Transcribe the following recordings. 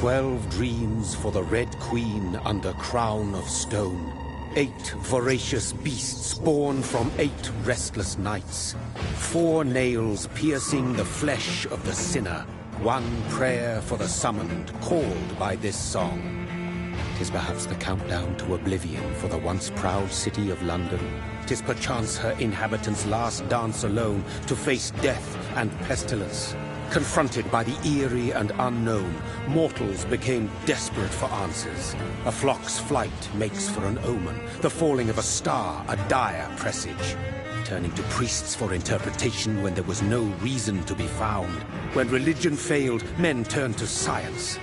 12 dreams for the Red Queen under crown of stone. 8 voracious beasts born from 8 restless nights. 4 nails piercing the flesh of the sinner. 1 prayer for the summoned, called by this song. 'Tis perhaps the countdown to oblivion for the once proud city of London. 'Tis perchance her inhabitants' last dance alone to face death and pestilence. Confronted by the eerie and unknown, mortals became desperate for answers. A flock's flight makes for an omen, the falling of a star a dire presage. Turning to priests for interpretation when there was no reason to be found. When religion failed, men turned to science.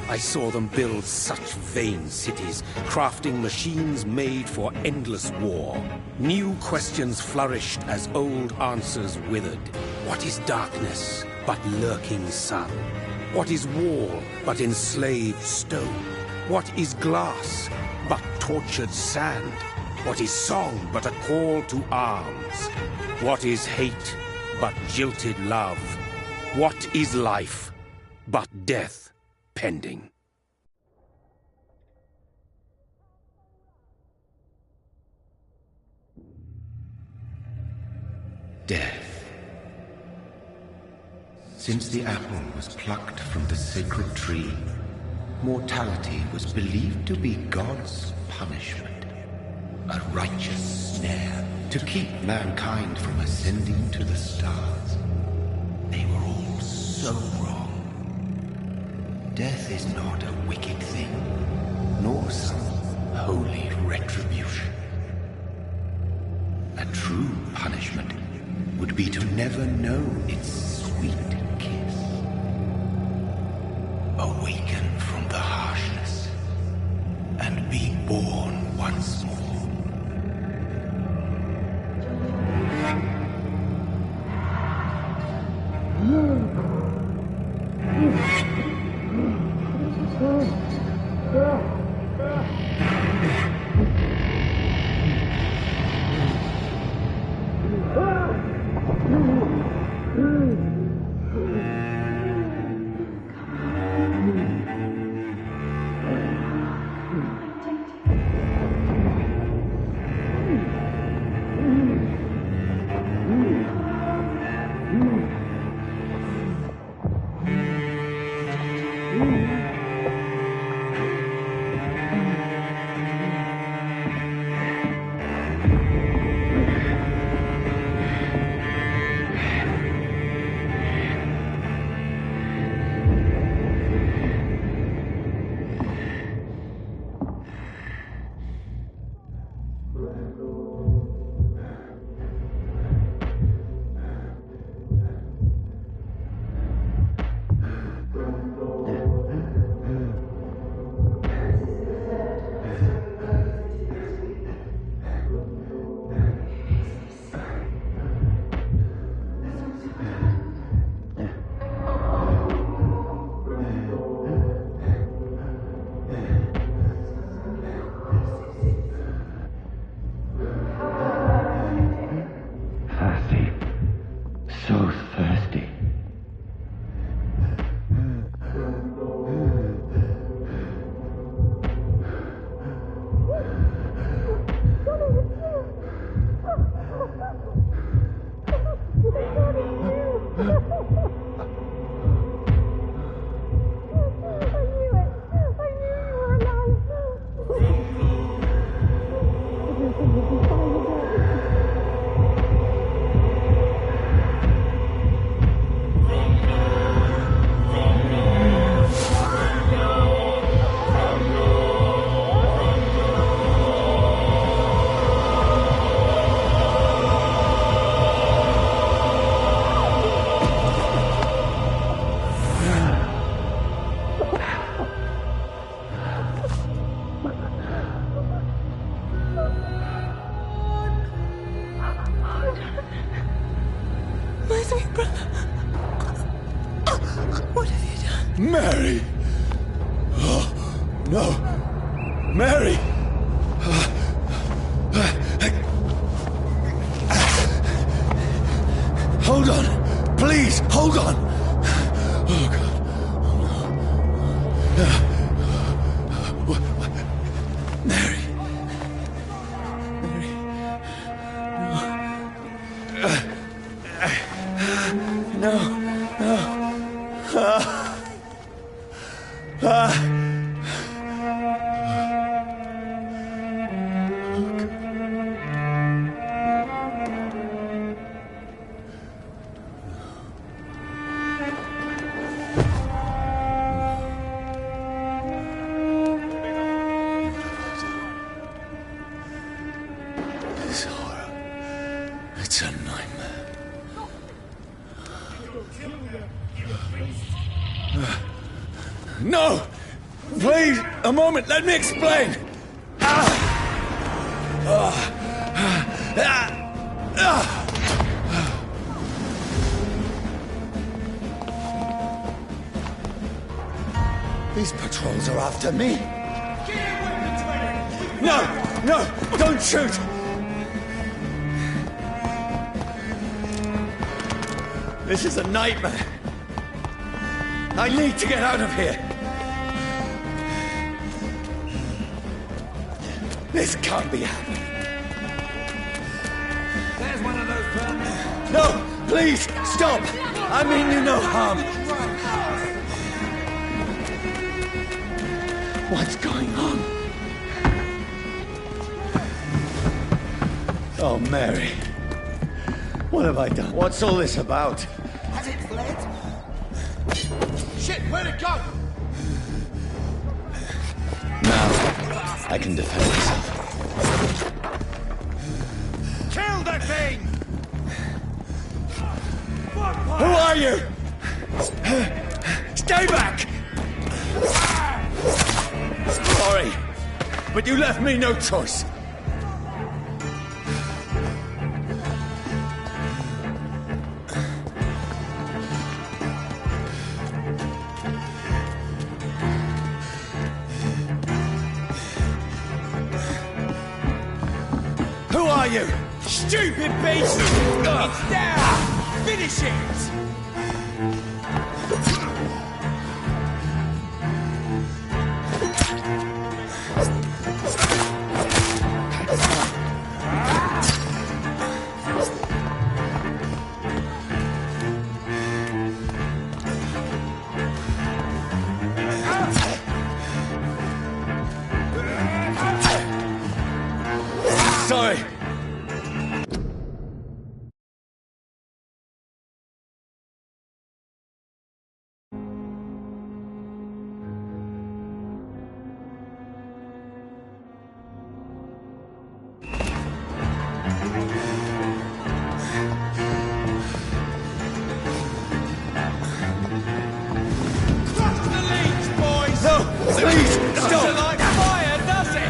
I saw them build such vain cities, crafting machines made for endless war. New questions flourished as old answers withered. What is darkness but lurking sun? What is wall but enslaved stone? What is glass but tortured sand? What is song but a call to arms? What is hate but jilted love? What is life but death pending? Death. Since the apple was plucked from the sacred tree, mortality was believed to be God's punishment. A righteous snare to keep mankind from ascending to the stars. They were all so wrong. Death is not a wicked thing, nor some holy retribution. A true punishment would be to never know its sweet kiss. Awaken from the harshness and be born once more. Mary! Oh, no! Mary! Hold on! Please, hold on! Oh, God. This horror. It's a nightmare. No! Please, a moment, let me explain! These patrols are after me. No! No! Don't shoot! This is a nightmare. I need to get out of here. This can't be happening. There's one of those permits. No! Please! Stop! I mean you no harm. What's going on? Oh, Mary. What have I done? What's all this about? Has it fled? Shit, where'd it go? Now, I can defend myself. Kill that thing! Who are you? Stay back! Sorry, but you left me no choice. Who are you? Stupid beast! It's down! Finish it! Sorry. Crush the leech, boys! No, please, Doesn't stop! like fire, does it?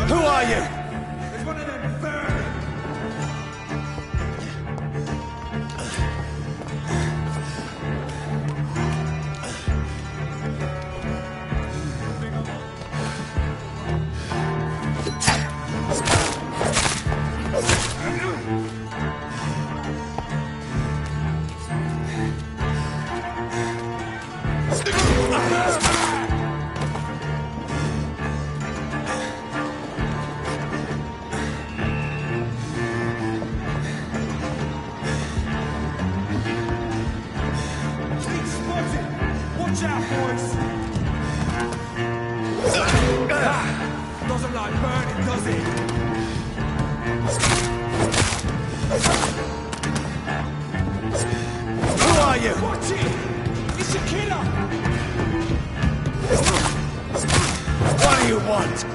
Who are you? There's one of them burning! Watch out, boys! Doesn't like burning, does it? Who are you? Watch it! It's a killer! What do you want?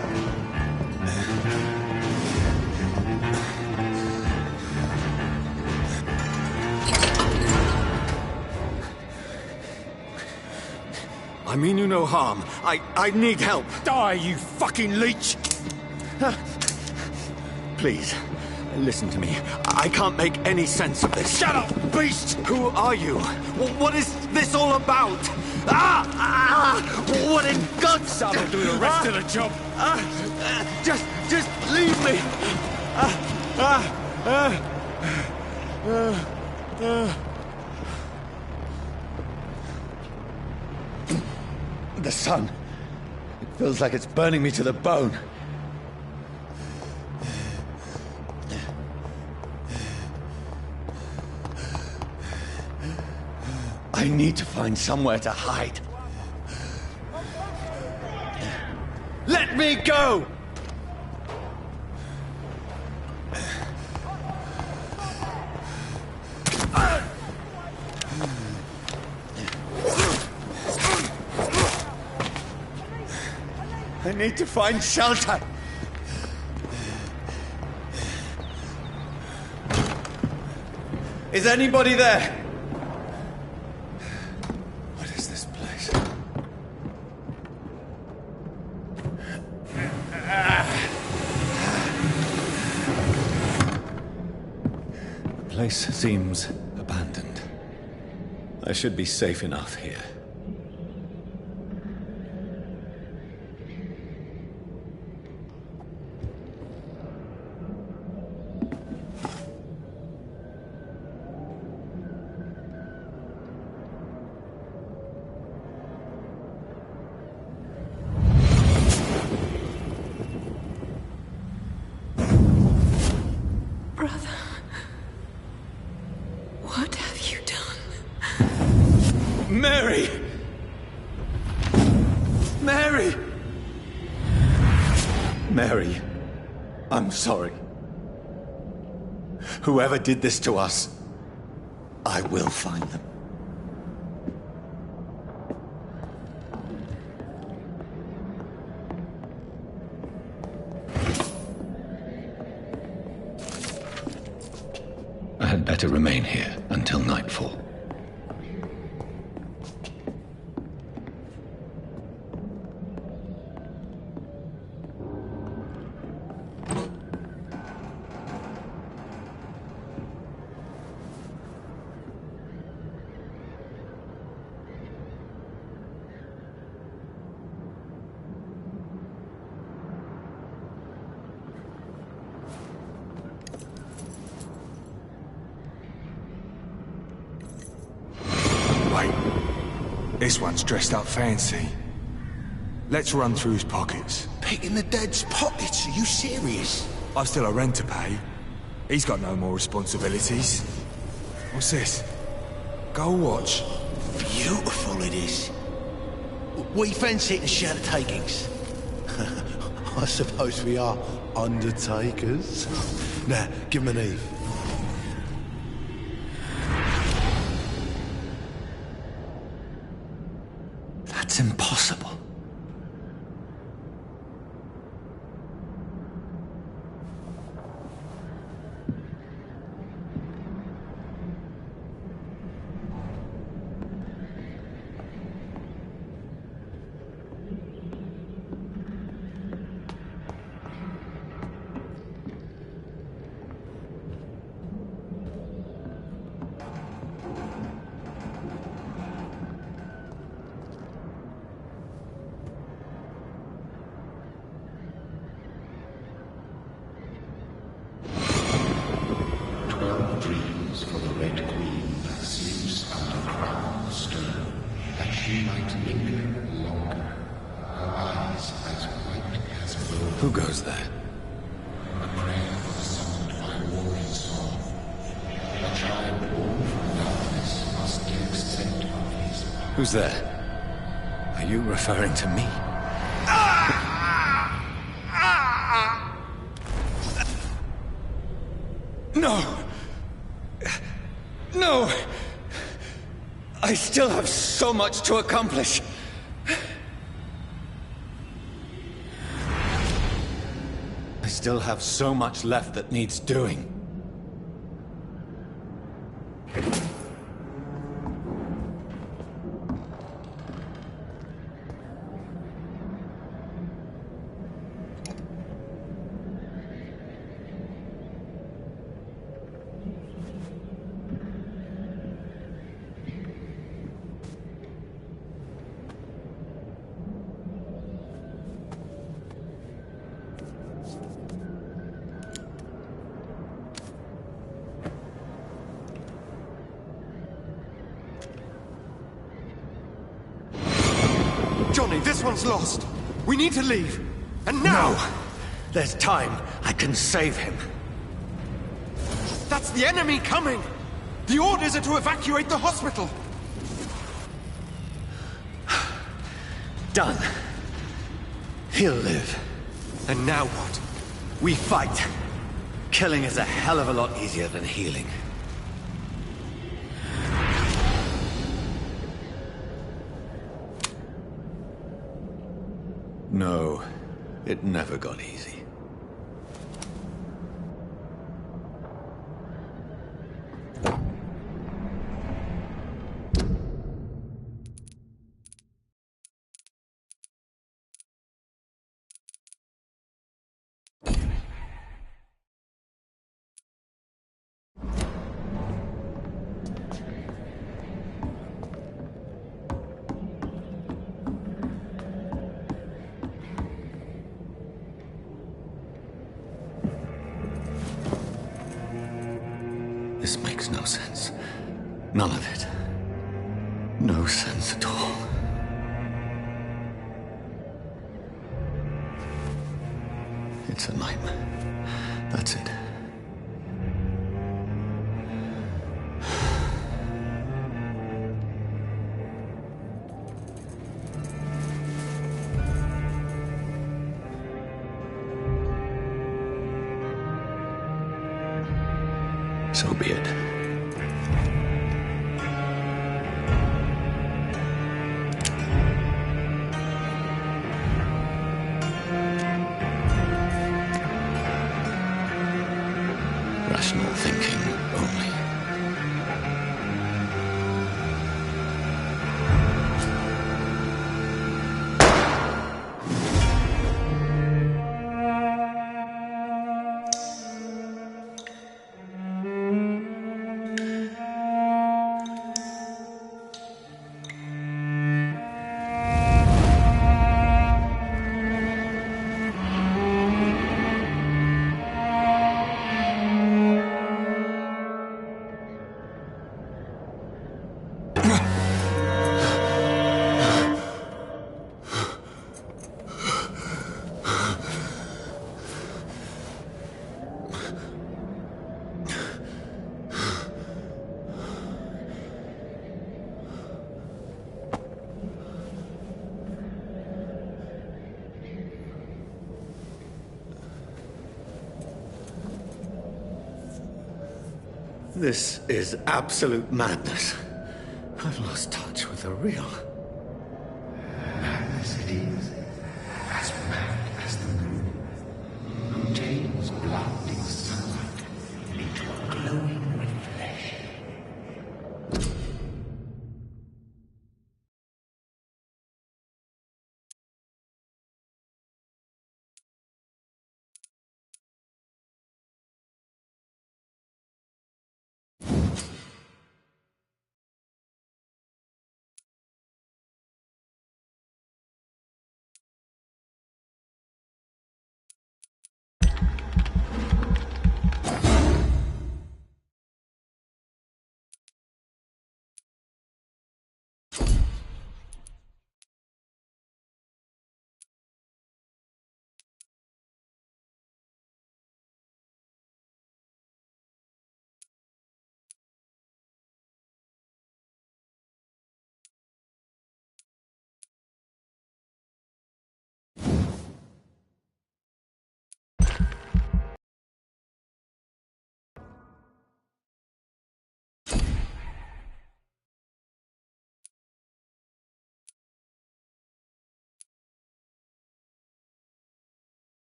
I mean you no harm. I need help. Die, you fucking leech! Please, listen to me. I can't make any sense of this. Shut up, beast! Who are you? What is this all about? Ah! What in God's Son will do the rest of the job. Just leave me. The sun. It feels like it's burning me to the bone. I need to find somewhere to hide. Let me go! I need to find shelter. Is anybody there? What is this place? The place seems abandoned. I should be safe enough here. Brother, what have you done? Mary! Mary! Mary, I'm sorry. Whoever did this to us, I will find them. I had better remain here until nightfall. This one's dressed up fancy. Let's run through his pockets. Picking the dead's pockets? Are you serious? I've still a rent to pay. He's got no more responsibilities. What's this? Gold watch. Beautiful it is. We fancy it and share the takings. I suppose we are undertakers. Now, give him an Eve. That's impossible. Dreams for the Red Queen that sleeps under crown of stone, that she might linger longer, her eyes as white as gold. Who goes there? A prayer was summoned by warring song. A child born from darkness must give scent of his power. Who's there? Are you referring to me? No! No! I still have so much to accomplish. I still have so much left that needs doing. Johnny, this one's lost. We need to leave. And now! No! There's time. I can save him. That's the enemy coming! The orders are to evacuate the hospital! Done. He'll live. And now what? We fight. Killing is a hell of a lot easier than healing. No, it never got easy. This makes no sense. None of it. No sense at all. It's a nightmare. That's it. So be it. Rational thinking only. This is absolute madness. I've lost touch with the real. Madness it is, as mad as the moon, who tames blinding sunlight into a glowing red flesh.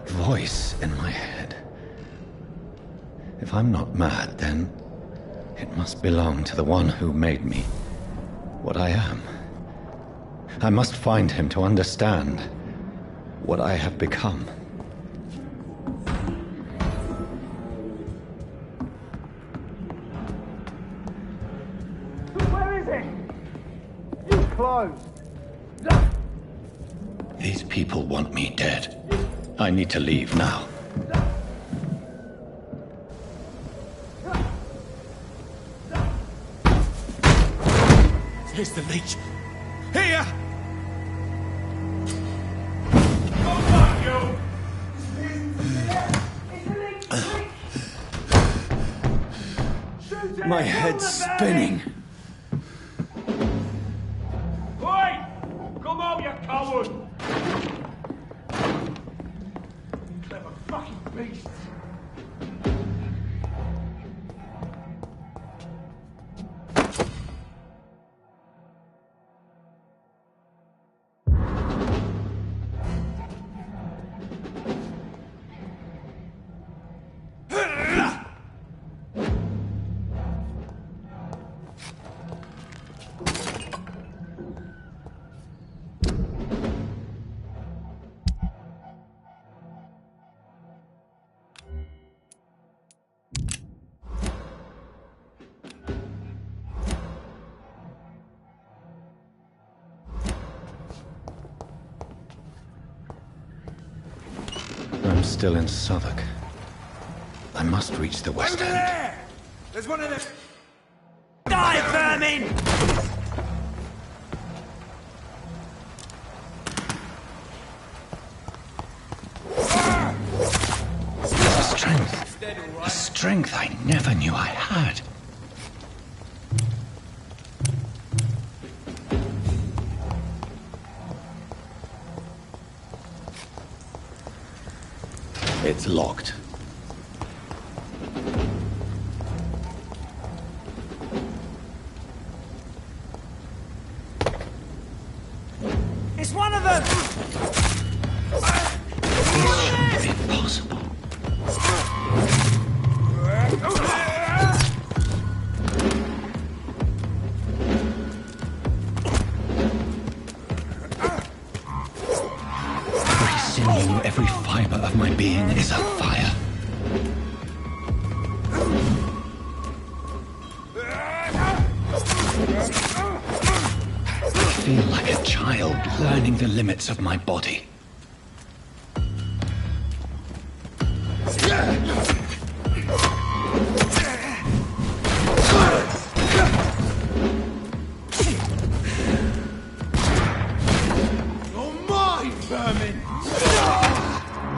Voice in my head. If I'm not mad, then it must belong to the one who made me what I am. I must find him to understand what I have become. Where is he? closed. These people want me dead. I need to leave now. Here's the leech. Here! My head's spinning. Oi! Come out, you coward! Clever fucking beast! I'm still in Southwark. I must reach the West Over End. there! There's one of them. Die, vermin! A strength I never knew I had. It's locked. It's one of them! This shouldn't be possible. Every sinew, every fiber of my being is afire. I feel like a child learning the limits of my body. You're mine, vermin!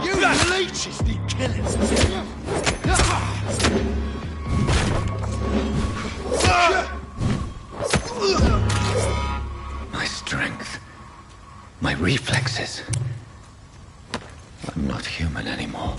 You leeches need killing! My strength, my reflexes. I'm not human anymore.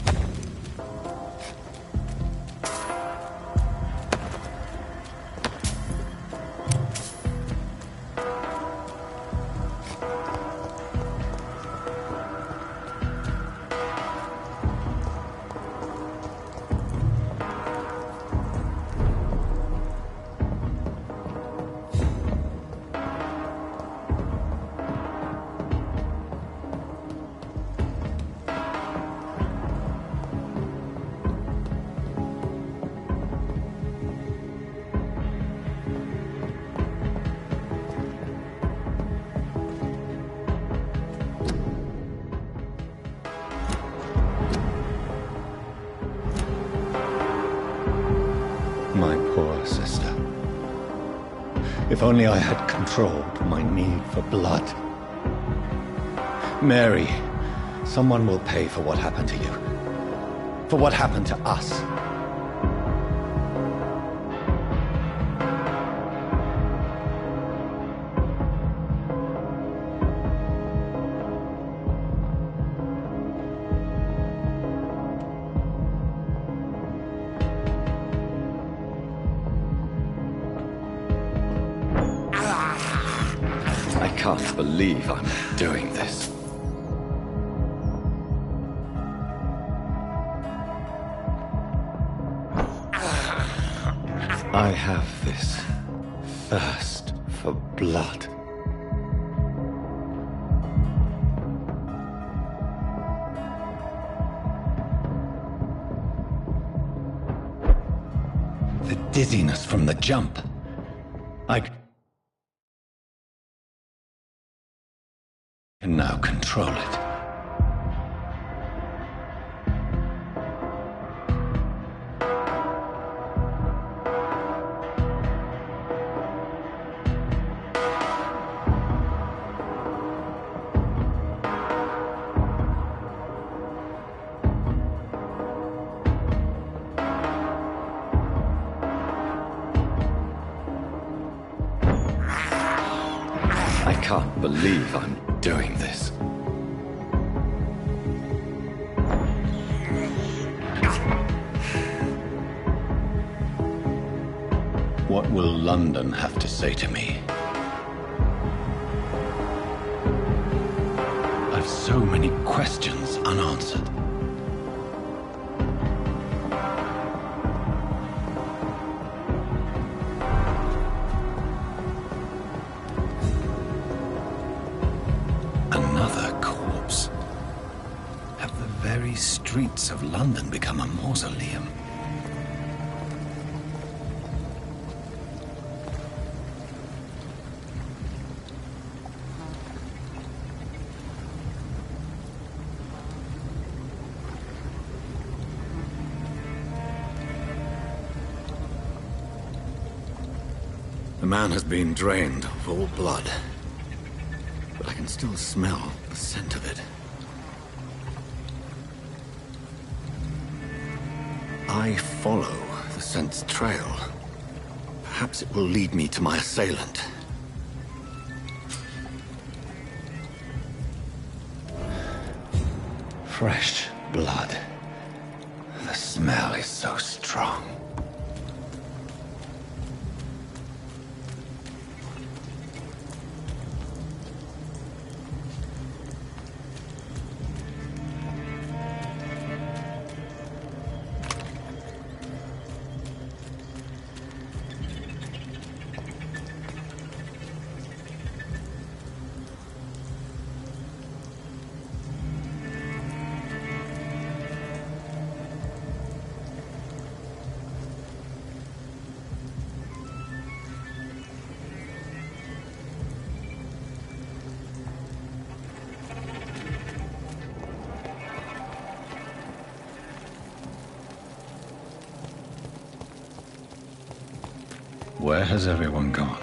My poor sister. If only I had controlled my need for blood. Mary, someone will pay for what happened to you. For what happened to us. I can't believe I'm doing this. I have this thirst for blood. The dizziness from the jump. I And now control it. I can't believe I'm doing this. What will London have to say to me? I've so many questions unanswered. Another corpse. Have the very streets of London become a mausoleum? The man has been drained of all blood, but I can still smell the scent of it. I follow the scent's trail. Perhaps it will lead me to my assailant. Fresh blood. The smell is so strong. Where has everyone gone?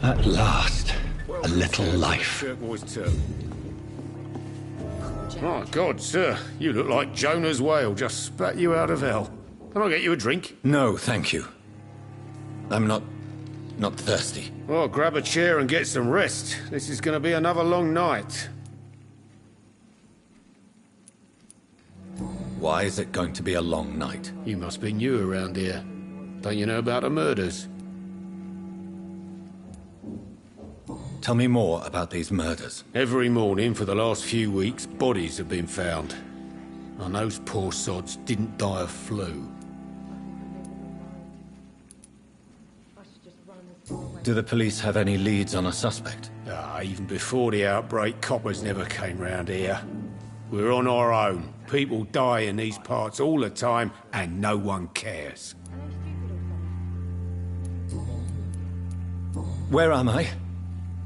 At last, a little life. Oh, God, sir. You look like Jonah's whale just spat you out of hell. Can I get you a drink? No, thank you. I'm not thirsty. Well, grab a chair and get some rest. This is going to be another long night. Why is it going to be a long night? You must be new around here. Don't you know about the murders? Tell me more about these murders. Every morning for the last few weeks, bodies have been found. And those poor sods didn't die of flu. Do the police have any leads on a suspect? Even before the outbreak, coppers never came round here. We're on our own. People die in these parts all the time, and no one cares. Where am I?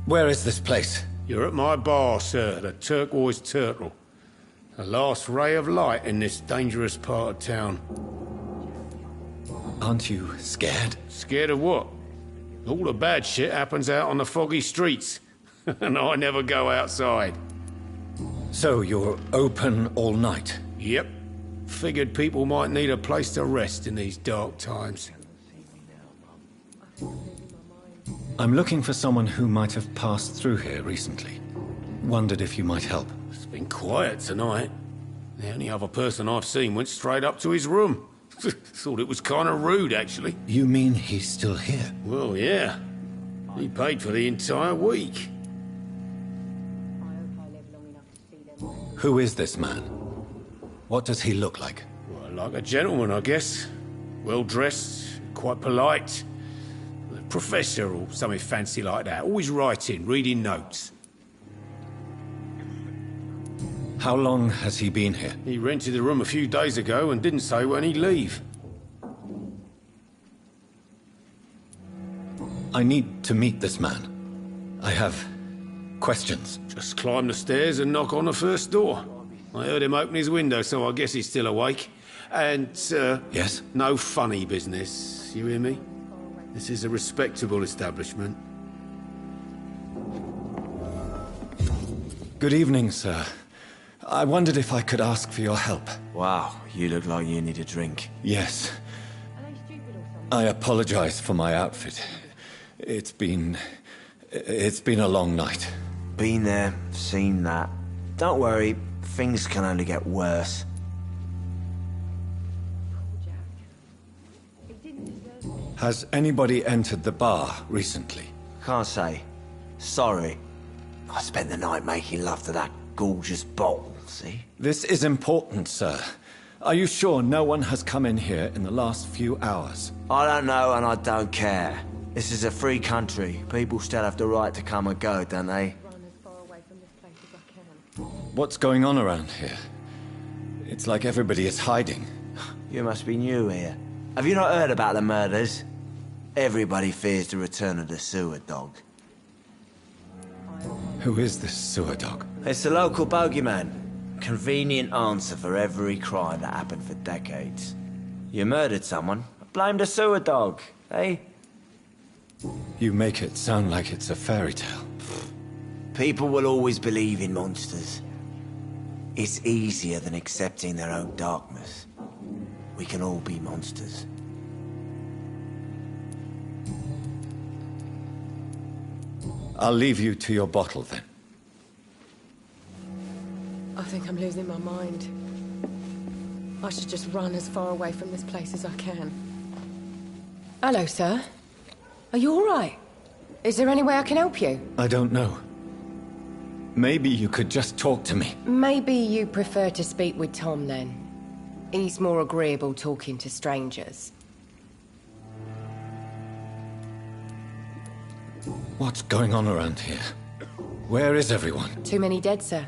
Where is this place? You're at my bar, sir, the Turquoise Turtle. The last ray of light in this dangerous part of town. Aren't you scared? Scared of what? All the bad shit happens out on the foggy streets. And I never go outside. So you're open all night? Yep. Figured people might need a place to rest in these dark times. I'm looking for someone who might have passed through here recently. Wondered if you might help. It's been quiet tonight. The only other person I've seen went straight up to his room. Thought it was kind of rude, actually. You mean he's still here? Well, yeah. He paid for the entire week. Who is this man? What does he look like? Well, like a gentleman, I guess. Well-dressed, quite polite. A professor or something fancy like that. Always writing, reading notes. How long has he been here? He rented the room a few days ago and didn't say when he'd leave. I need to meet this man. I have questions. Just climb the stairs and knock on the first door. I heard him open his window, so I guess he's still awake. And, Yes? no funny business, you hear me? This is a respectable establishment. Good evening, sir. I wondered if I could ask for your help. Wow, you look like you need a drink. Yes. I apologize for my outfit. It's been a long night. Been there, seen that. Don't worry, things can only get worse. Has anybody entered the bar recently? Can't say. Sorry. I spent the night making love to that gorgeous bottle, see? This is important, sir. Are you sure no one has come in here in the last few hours? I don't know and I don't care. This is a free country. People still have the right to come and go, don't they? What's going on around here? It's like everybody is hiding. You must be new here. Have you not heard about the murders? Everybody fears the return of the sewer dog. Who is this sewer dog? It's the local bogeyman. Convenient answer for every crime that happened for decades. You murdered someone, blame the sewer dog, eh? You make it sound like it's a fairy tale. People will always believe in monsters. It's easier than accepting their own darkness. We can all be monsters. I'll leave you to your bottle, then. I think I'm losing my mind. I should just run as far away from this place as I can. Hello, sir. Are you all right? Is there any way I can help you? I don't know. Maybe you could just talk to me. Maybe you prefer to speak with Tom, then. He's more agreeable talking to strangers. What's going on around here? Where is everyone? Too many dead, sir.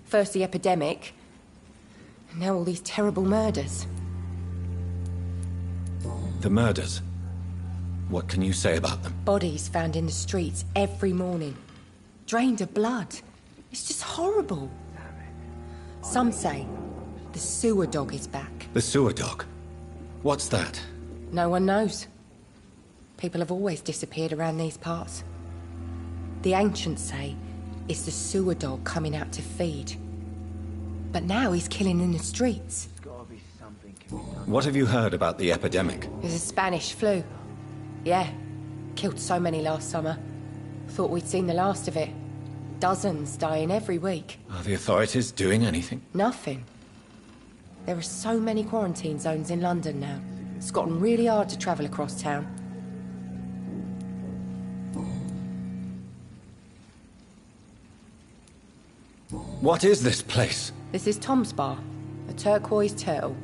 First the epidemic, now all these terrible murders. The murders? What can you say about them? Bodies found in the streets every morning. Drained of blood. It's just horrible. Some say the sewer dog is back. The sewer dog? What's that? No one knows. People have always disappeared around these parts. The ancients say it's the sewer dog coming out to feed. But now he's killing in the streets. What have you heard about the epidemic? There's a Spanish flu. Yeah, killed so many last summer. Thought we'd seen the last of it. Dozens dying every week. Are the authorities doing anything? Nothing. There are so many quarantine zones in London now. It's gotten really hard to travel across town. What is this place? This is Tom's bar, a turquoise turtle.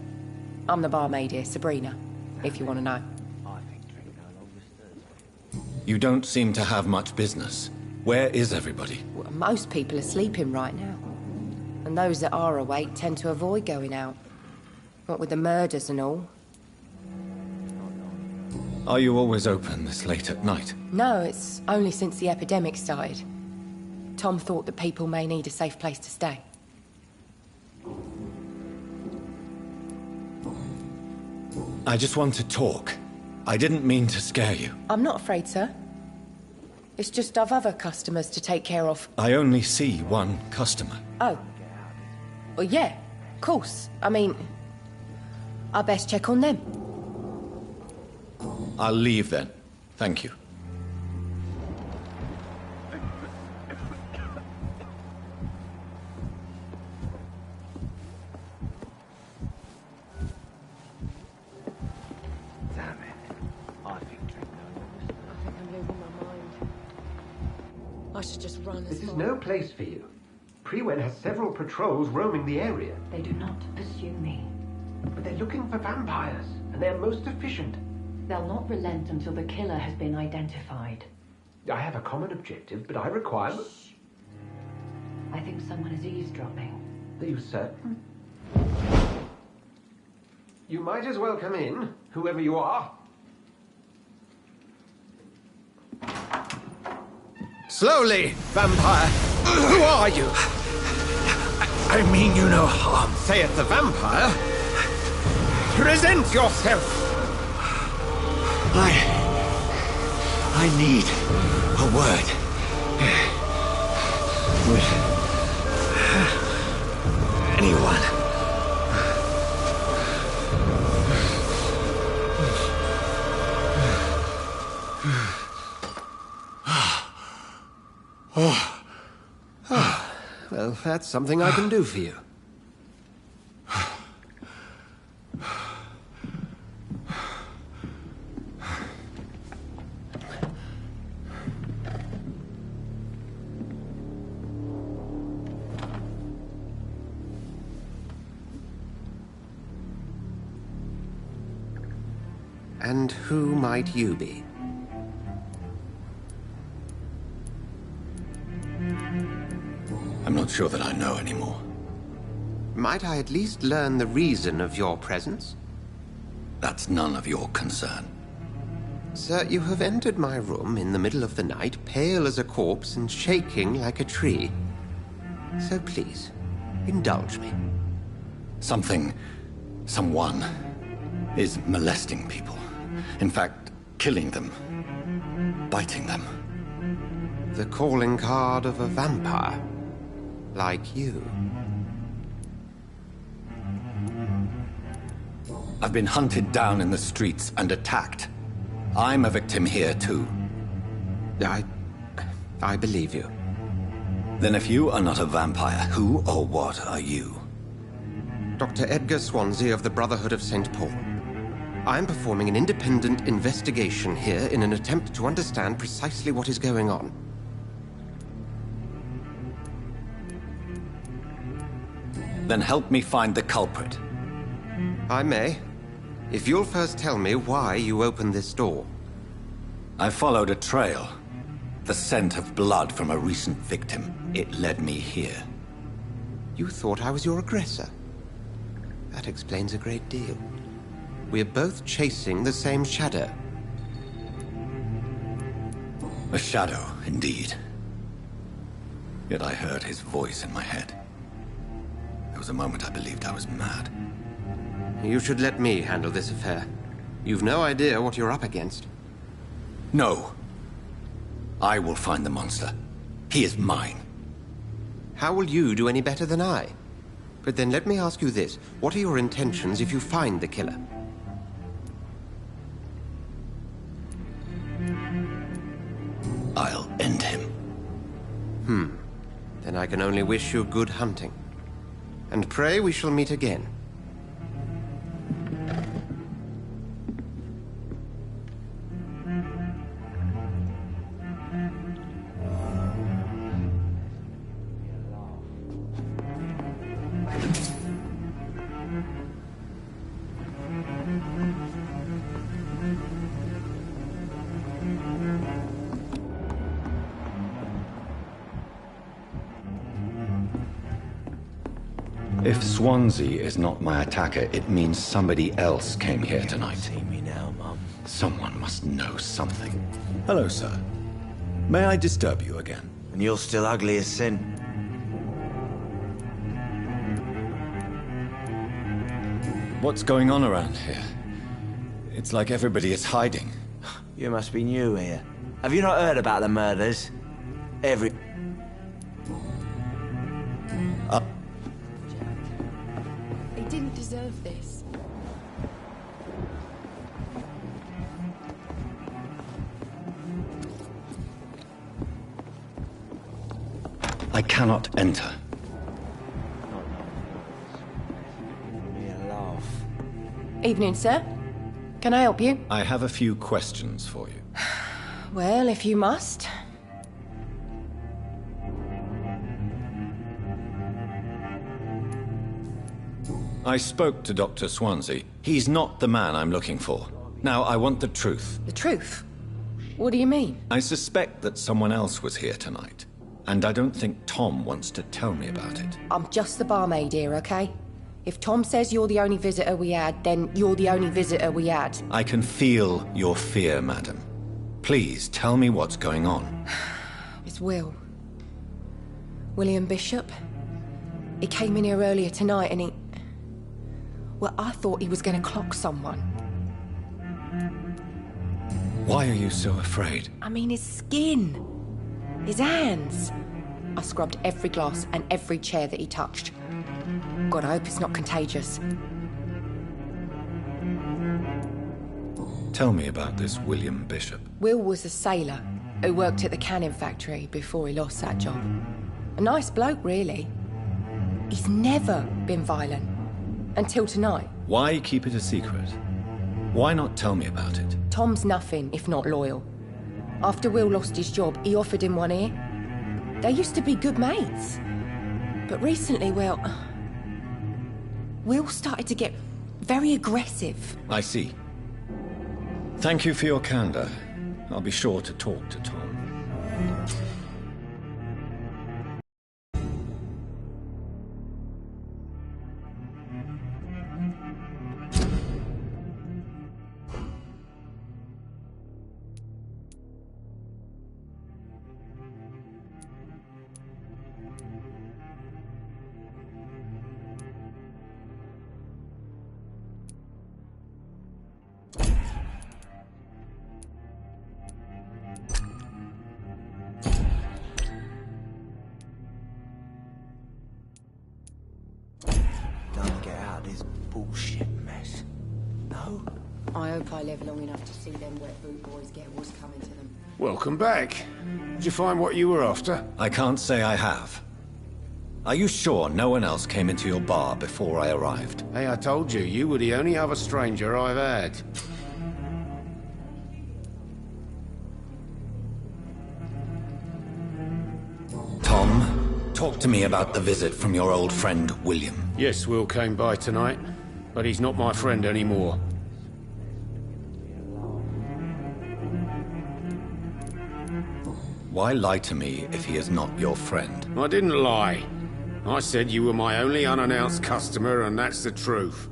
I'm the barmaid here, Sabrina, if you want to know. You don't seem to have much business. Where is everybody? Well, most people are sleeping right now. And those that are awake tend to avoid going out. What with the murders and all. Are you always open this late at night? No, it's only since the epidemic started. Tom thought that people may need a safe place to stay. I just want to talk. I didn't mean to scare you. I'm not afraid, sir. It's just I've other customers to take care of. I only see one customer. Oh. Well, yeah, of course. I mean, I best check on them. I'll leave then. Thank you. I should just run as This is no place for you. Prewen has several patrols roaming the area. They do not pursue me. But they're looking for vampires, and they're most efficient. They'll not relent until the killer has been identified. I have a common objective, but I require... Shh. I think someone is eavesdropping. Are you certain? You might as well come in, whoever you are. Slowly, vampire! Who are you? I mean you no harm. Saith the vampire. Present yourself! I need a word. With anyone. Well, that's something I can do for you. And who might you be? I'm not sure that I know anymore. Might I at least learn the reason of your presence? That's none of your concern. Sir, you have entered my room in the middle of the night, pale as a corpse and shaking like a tree. So please, indulge me. Someone is molesting people. In fact, killing them. Biting them. The calling card of a vampire. Like you. I've been hunted down in the streets and attacked. I'm a victim here, too. I believe you. Then if you are not a vampire, who or what are you? Dr. Edgar Swansea of the Brotherhood of St. Paul. I'm performing an independent investigation here in an attempt to understand precisely what is going on. Then help me find the culprit. I may. If you'll first tell me why you opened this door. I followed a trail. The scent of blood from a recent victim. It led me here. You thought I was your aggressor. That explains a great deal. We're both chasing the same shadow. A shadow, indeed. Yet I heard his voice in my head. There was a moment I believed I was mad. You should let me handle this affair. You've no idea what you're up against. No. I will find the monster. He is mine. How will you do any better than I? But then let me ask you this. What are your intentions if you find the killer? I'll end him. Then I can only wish you good hunting. And pray we shall meet again. If Swansea is not my attacker, it means somebody else came here tonight. See me now, Mum. Someone must know something. Hello, sir. May I disturb you again? And you're still ugly as sin. What's going on around here? It's like everybody is hiding. You must be new here. Have you not heard about the murders? He didn't deserve this. I cannot enter. Evening, sir. Can I help you? I have a few questions for you. Well, if you must. I spoke to Dr. Swansea. He's not the man I'm looking for. Now, I want the truth. The truth? What do you mean? I suspect that someone else was here tonight. And I don't think Tom wants to tell me about it. I'm just the barmaid here, okay? If Tom says you're the only visitor we had, then you're the only visitor we had. I can feel your fear, madam. Please, tell me what's going on. It's Will. William Bishop. He came in here earlier tonight and he... Well, I thought he was going to clock someone. Why are you so afraid? I mean, his skin. His hands. I scrubbed every glass and every chair that he touched. God, I hope it's not contagious. Tell me about this William Bishop. Will was a sailor who worked at the canning factory before he lost that job. A nice bloke, really. He's never been violent. Until tonight. Why keep it a secret? Why not tell me about it? Tom's nothing if not loyal. After Will lost his job, he offered him one ear. They used to be good mates. But recently, well... Will started to get very aggressive. I see. Thank you for your candor. I'll be sure to talk to Tom. Bullshit mess. No? I hope I live long enough to see them wet boot boys get what's coming to them. Welcome back. Did you find what you were after? I can't say I have. Are you sure no one else came into your bar before I arrived? Hey, I told you, you were the only other stranger I've had. Tom, talk to me about the visit from your old friend, William. Yes, Will came by tonight, but he's not my friend anymore. Why lie to me if he is not your friend? I didn't lie. I said you were my only unannounced customer, and that's the truth.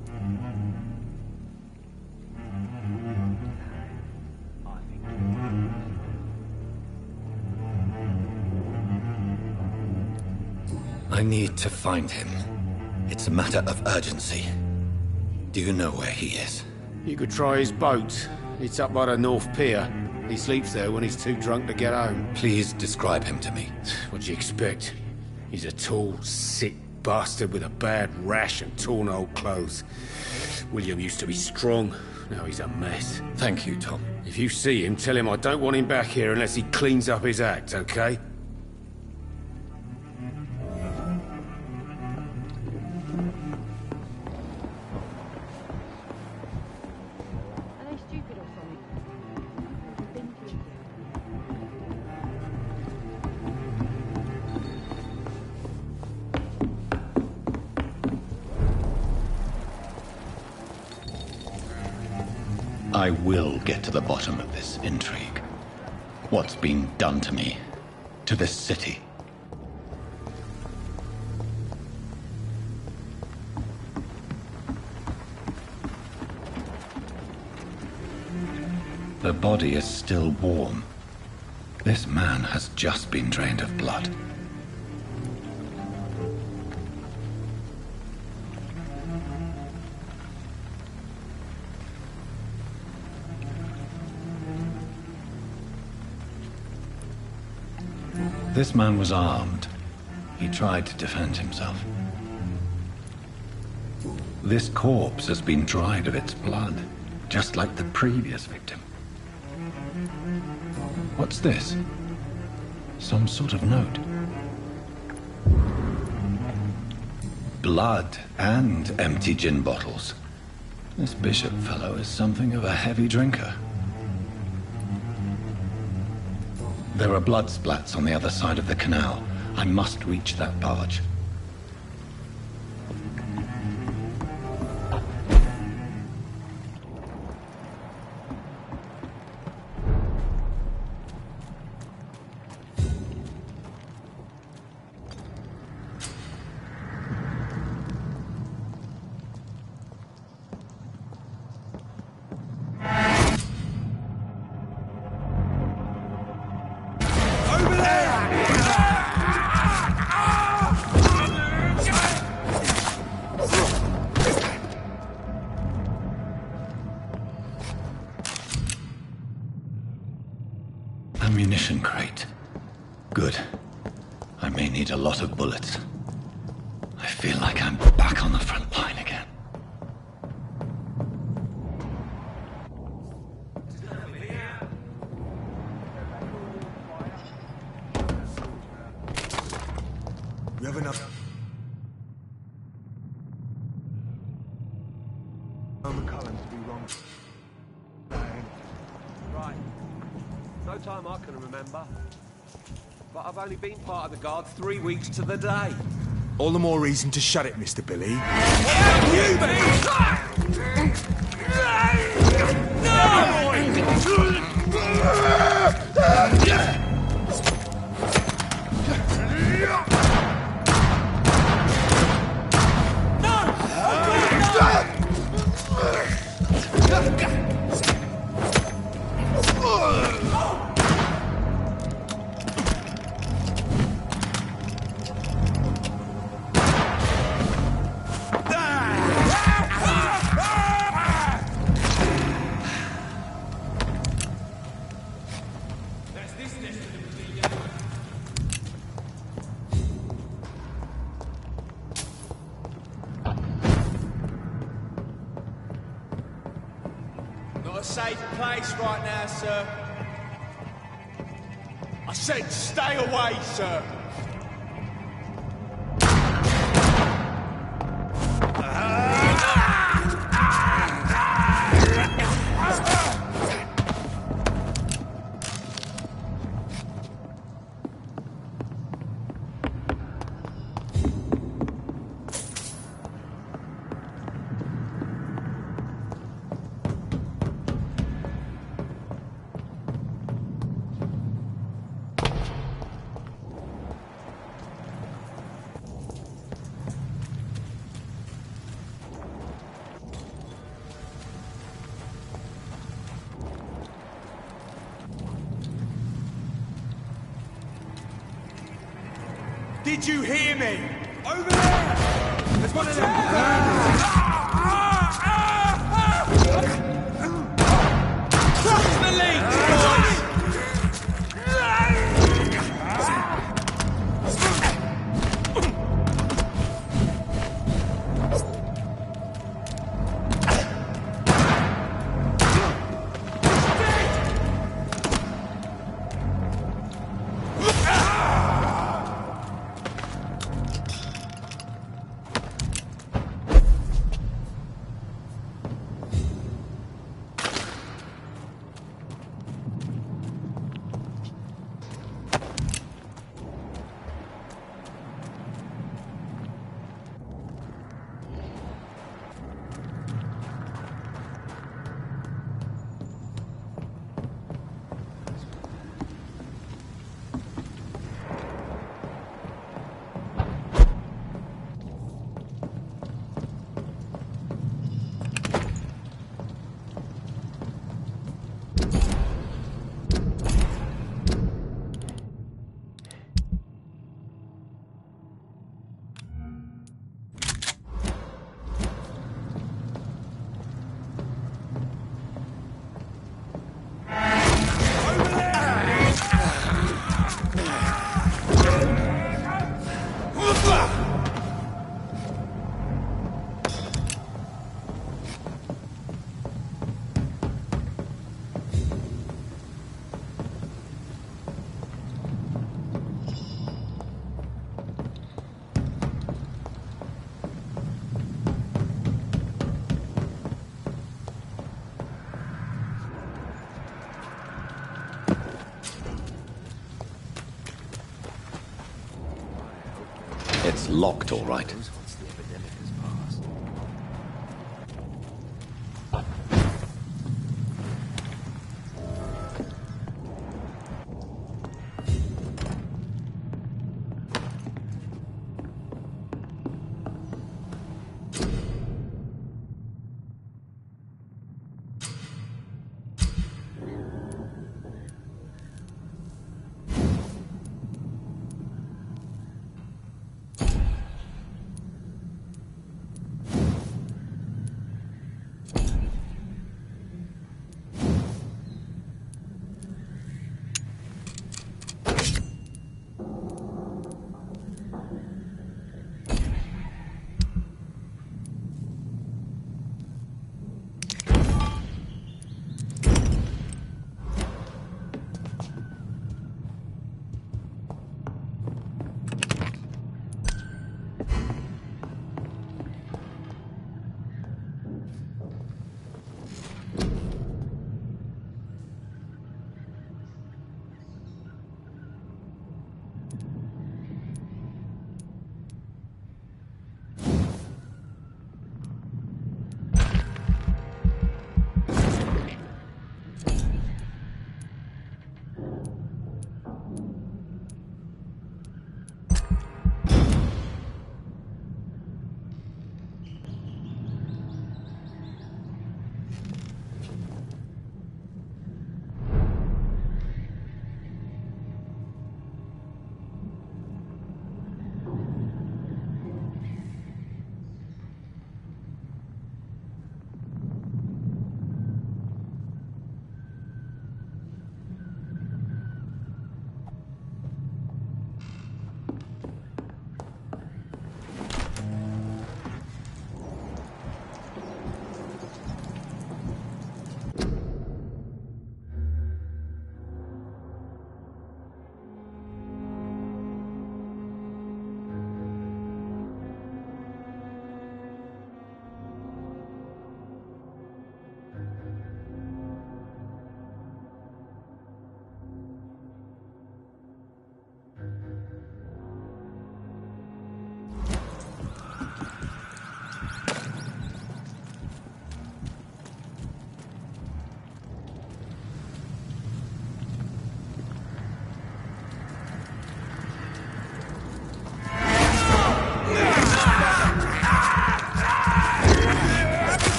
I need to find him. It's a matter of urgency. Do you know where he is? You could try his boat. It's up by the North Pier. He sleeps there when he's too drunk to get home. Please describe him to me. What'd you expect? He's a tall, sick bastard with a bad rash and torn old clothes. William used to be strong. Now he's a mess. Thank you, Tom. If you see him, tell him I don't want him back here unless he cleans up his act, okay? Are they stupid or something? I will get to the bottom of this intrigue. What's been done to me, to this city. The body is still warm. This man has just been drained of blood. This man was armed. He tried to defend himself. This corpse has been dried of its blood, just like the previous victim. What's this? Some sort of note. Blood and empty gin bottles. This bishop fellow is something of a heavy drinker. There are blood splats on the other side of the canal. I must reach that barge. Ammunition crate. Good. I may need a lot of bullets. I feel like I'm back on the front line again. We have enough. McCullum to be wrong. Right. No time I can remember. But I've only been part of the guard 3 weeks to the day. All the more reason to shut it, Mr. Billy. Not a safe place right now, sir. I said stay away, sir. Did you hear me? Over there! There's one of them! Trust the lead, boys! It's locked, all right. Once the epidemic has passed.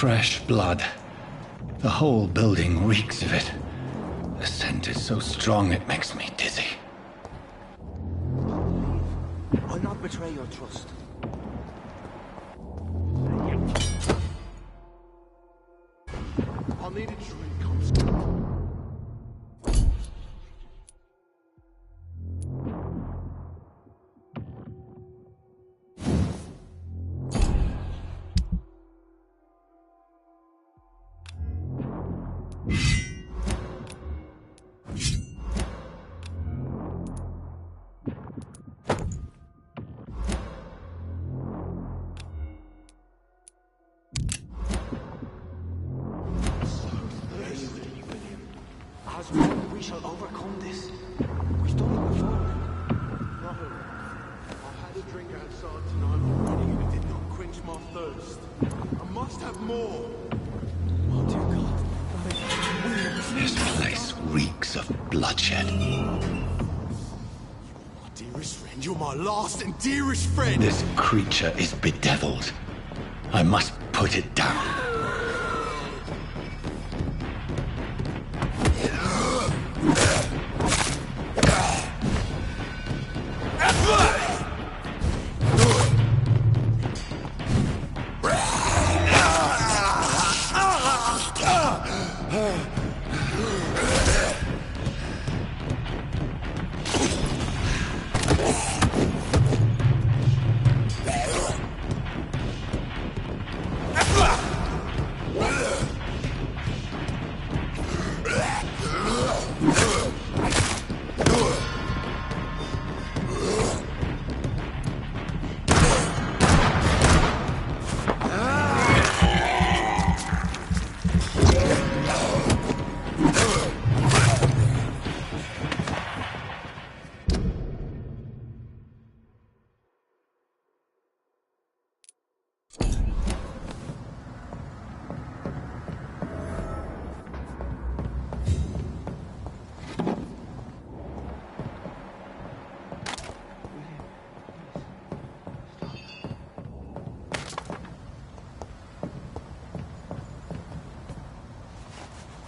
Fresh blood. The whole building reeks of it. The scent is so strong it makes me dizzy. I'll not betray your trust. I'll need a drink, Constable. has won, we shall overcome this. We've done it before. Brother, I had a drink outside tonight already and it did not quench my thirst. I must have more. Oh, dear God. This place reeks of bloodshed. My dearest friend, you're my last and dearest friend. This creature is bedeviled. I must put it down.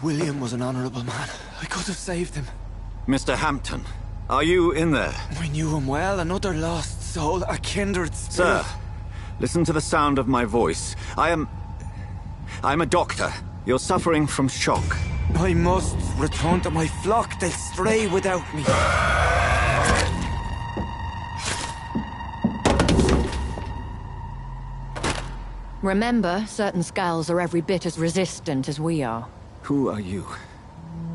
William was an honorable man. I could have saved him. Mr. Hampton, are you in there? I knew him well, another lost soul, a kindred spirit. Sir, listen to the sound of my voice. I'm a doctor. You're suffering from shock. I must return to my flock. They'll stray without me. Remember, certain skulls are every bit as resistant as we are. Who are you?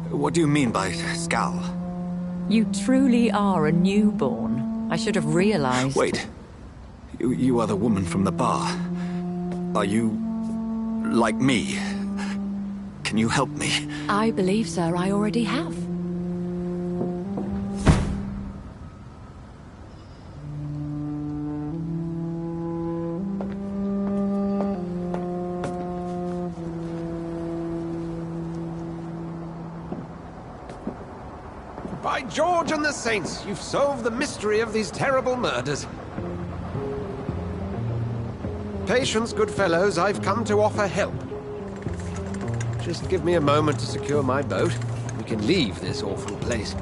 What do you mean by skull? You truly are a newborn. I should have realized. Wait. You are the woman from the bar. Are you like me? Can you help me? I believe, sir, I already have. By George and the Saints, you've solved the mystery of these terrible murders. Patience, good fellows, I've come to offer help. Just give me a moment to secure my boat. We can leave this awful place.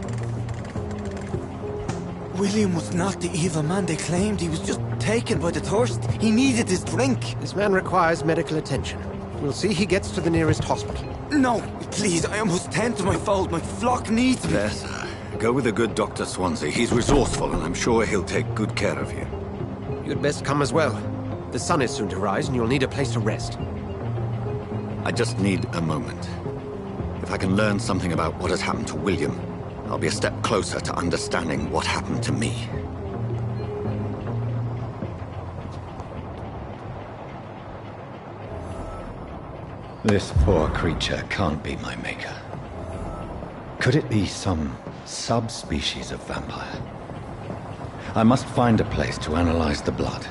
William was not the evil man they claimed. He was just taken by the thirst. He needed his drink. This man requires medical attention. We'll see he gets to the nearest hospital. No, please, I must tend to my fold. My flock needs me. There, sir. Go with the good Dr. Swansea. He's resourceful, and I'm sure he'll take good care of you. You'd best come as well. The sun is soon to rise, and you'll need a place to rest. I just need a moment. If I can learn something about what has happened to William, I'll be a step closer to understanding what happened to me. This poor creature can't be my maker. Could it be some subspecies of vampire? I must find a place to analyze the blood.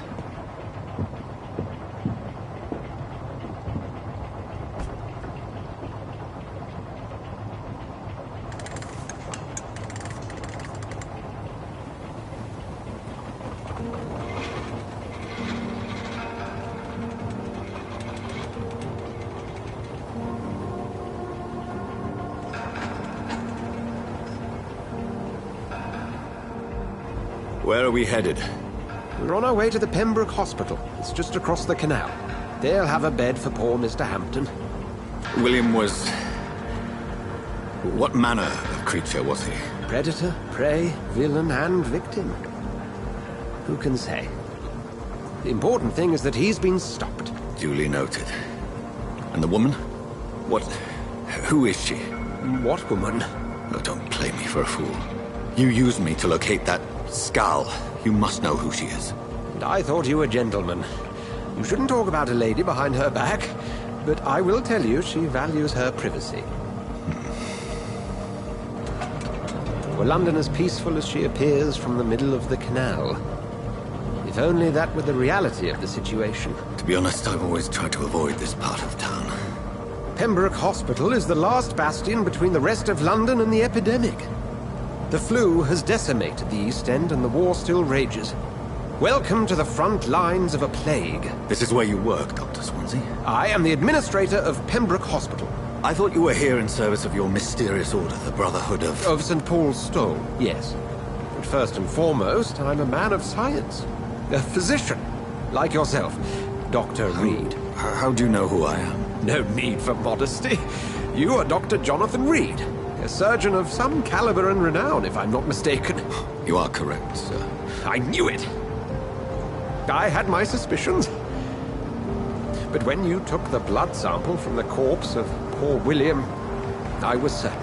Where are we headed? We're on our way to the Pembroke Hospital. It's just across the canal. They'll have a bed for poor Mr. Hampton. William was... what manner of creature was he? Predator, prey, villain, and victim. Who can say? The important thing is that he's been stopped. Duly noted. And the woman? What... who is she? What woman? Oh, don't play me for a fool. You used me to locate that skull. You must know who she is. And I thought you a gentleman. You shouldn't talk about a lady behind her back, but I will tell you she values her privacy. Were London as peaceful as she appears from the middle of the canal? If only that were the reality of the situation. To be honest, I've always tried to avoid this part of town. Pembroke Hospital is the last bastion between the rest of London and the epidemic. The flu has decimated the East End and the war still rages. Welcome to the front lines of a plague. This is where you work, Dr. Swansea? I am the administrator of Pembroke Hospital. I thought you were here in service of your mysterious order, the Brotherhood of... Of St. Paul's Stole, yes. But first and foremost, I'm a man of science. A physician, like yourself, Dr. Reed. How do you know who I am? No need for modesty. You are Dr. Jonathan Reed, a surgeon of some caliber and renown, if I'm not mistaken. You are correct, sir. I knew it! I had my suspicions. But when you took the blood sample from the corpse of poor William, I was certain.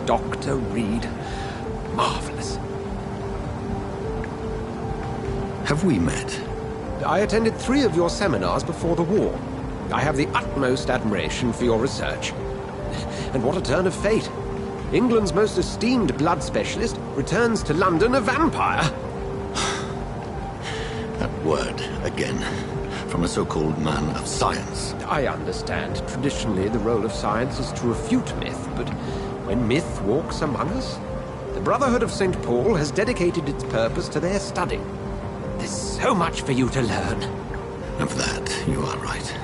Dr. Reed. Marvelous. Have we met? I attended 3 of your seminars before the war. I have the utmost admiration for your research. And what a turn of fate. England's most esteemed blood specialist returns to London a vampire. That word, again, from a so-called man of science. I understand. Traditionally, the role of science is to refute myth, but when myth walks among us, the Brotherhood of St. Paul has dedicated its purpose to their study. There's so much for you to learn. Of that, you are right.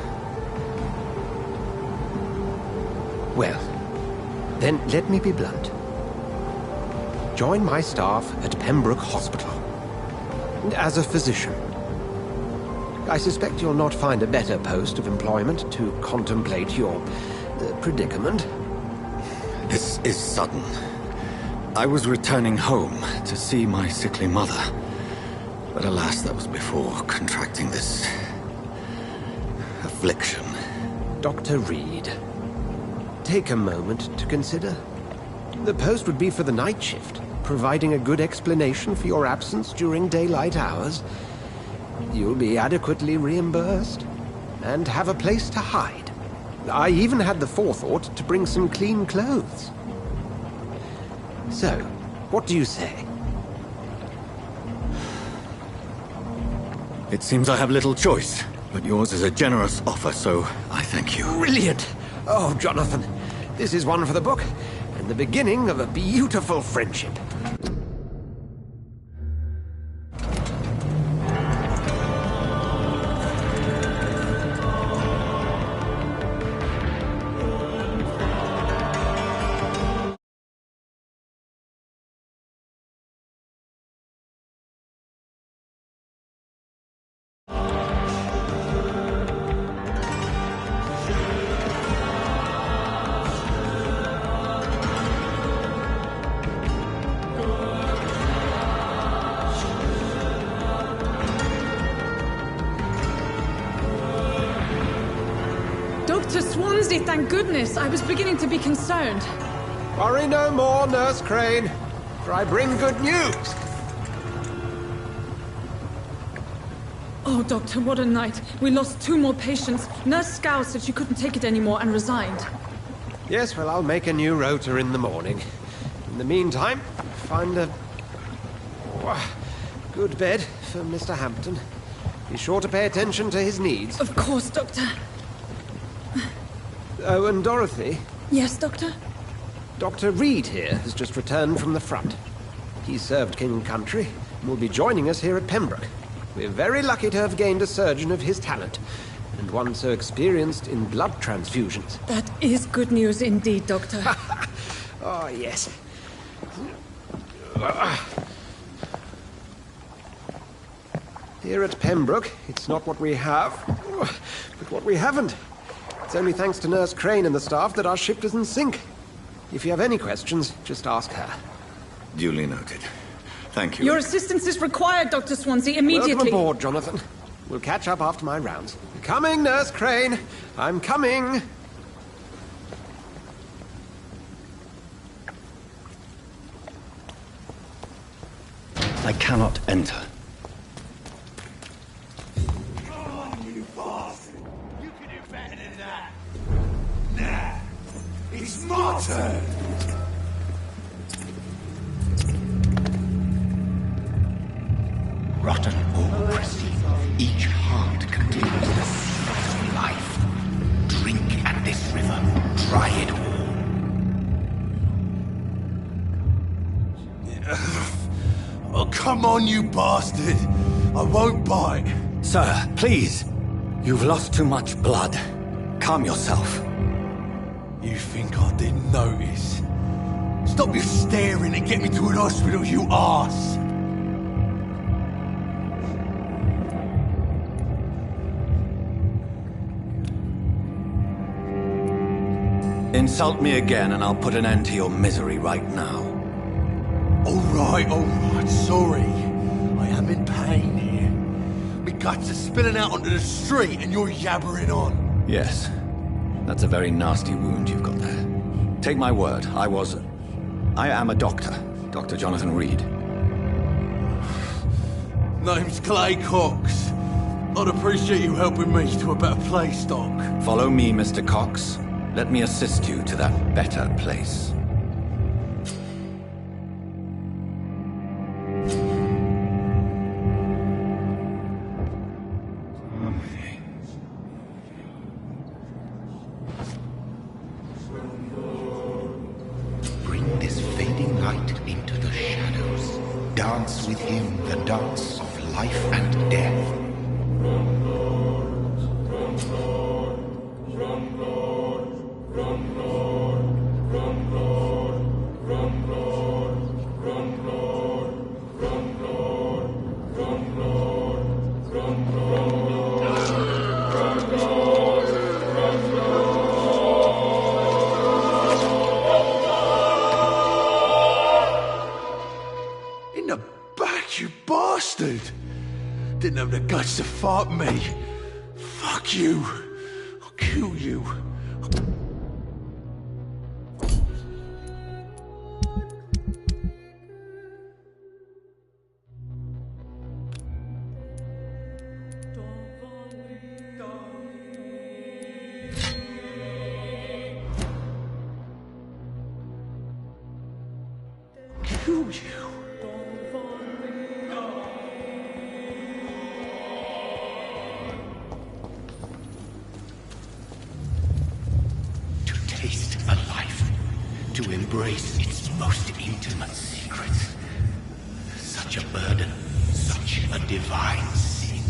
Well, then let me be blunt. Join my staff at Pembroke Hospital. As a physician. I suspect you'll not find a better post of employment to contemplate your predicament. This is sudden. I was returning home to see my sickly mother. But alas, that was before contracting this affliction. Dr. Reed, take a moment to consider. The post would be for the night shift, providing a good explanation for your absence during daylight hours. You'll be adequately reimbursed, and have a place to hide. I even had the forethought to bring some clean clothes. So, what do you say? It seems I have little choice, but yours is a generous offer, so I thank you. Brilliant! Oh, Jonathan, this is one for the book, and the beginning of a beautiful friendship. Dr. Swansea, thank goodness. I was beginning to be concerned. Worry no more, Nurse Crane, for I bring good news. Oh, Doctor, what a night. We lost 2 more patients. Nurse Scow said she couldn't take it anymore and resigned. Yes, well, I'll make a new rota in the morning. In the meantime, find a good bed for Mr. Hampton. Be sure to pay attention to his needs. Of course, Doctor. Oh, and Dorothy? Yes, Doctor? Dr. Reed here has just returned from the front. He served King and Country and will be joining us here at Pembroke. We're very lucky to have gained a surgeon of his talent, and one so experienced in blood transfusions. That is good news indeed, Doctor. Oh, yes. Here at Pembroke, it's not what we have, but what we haven't. It's only thanks to Nurse Crane and the staff that our ship doesn't sink. If you have any questions, just ask her. Duly noted. Thank you. Your assistance is required, Dr. Swansea, immediately. Welcome aboard, Jonathan. We'll catch up after my rounds. Coming, Nurse Crane. I'm coming. I cannot enter. You bastard! You can do better than that. Nah, it's my turn. Rotten or pristine, each heart contains the secret of life. Drink at this river, try it all. Oh, come on, you bastard! I won't bite. Sir, please. You've lost too much blood. Calm yourself. You think I didn't notice? Stop your staring and get me to an hospital, you arse! Insult me again and I'll put an end to your misery right now. Alright, sorry. I am in pain here. My guts are spilling out onto the street and you're yabbering on. Yes. That's a very nasty wound you've got there. Take my word, I am a doctor. Dr. Jonathan Reed. Name's Clay Cox. I'd appreciate you helping me to a better place, Doc. Follow me, Mr. Cox. Let me assist you to that better place. Bring this fading light into the shadows. Dance with him the dance of life and death. In the back, you bastard! Didn't have the guts to fight me. Fuck you. I'll kill you. Kill you. To taste a life, to embrace its most intimate secrets. Such a burden, such a divine sin.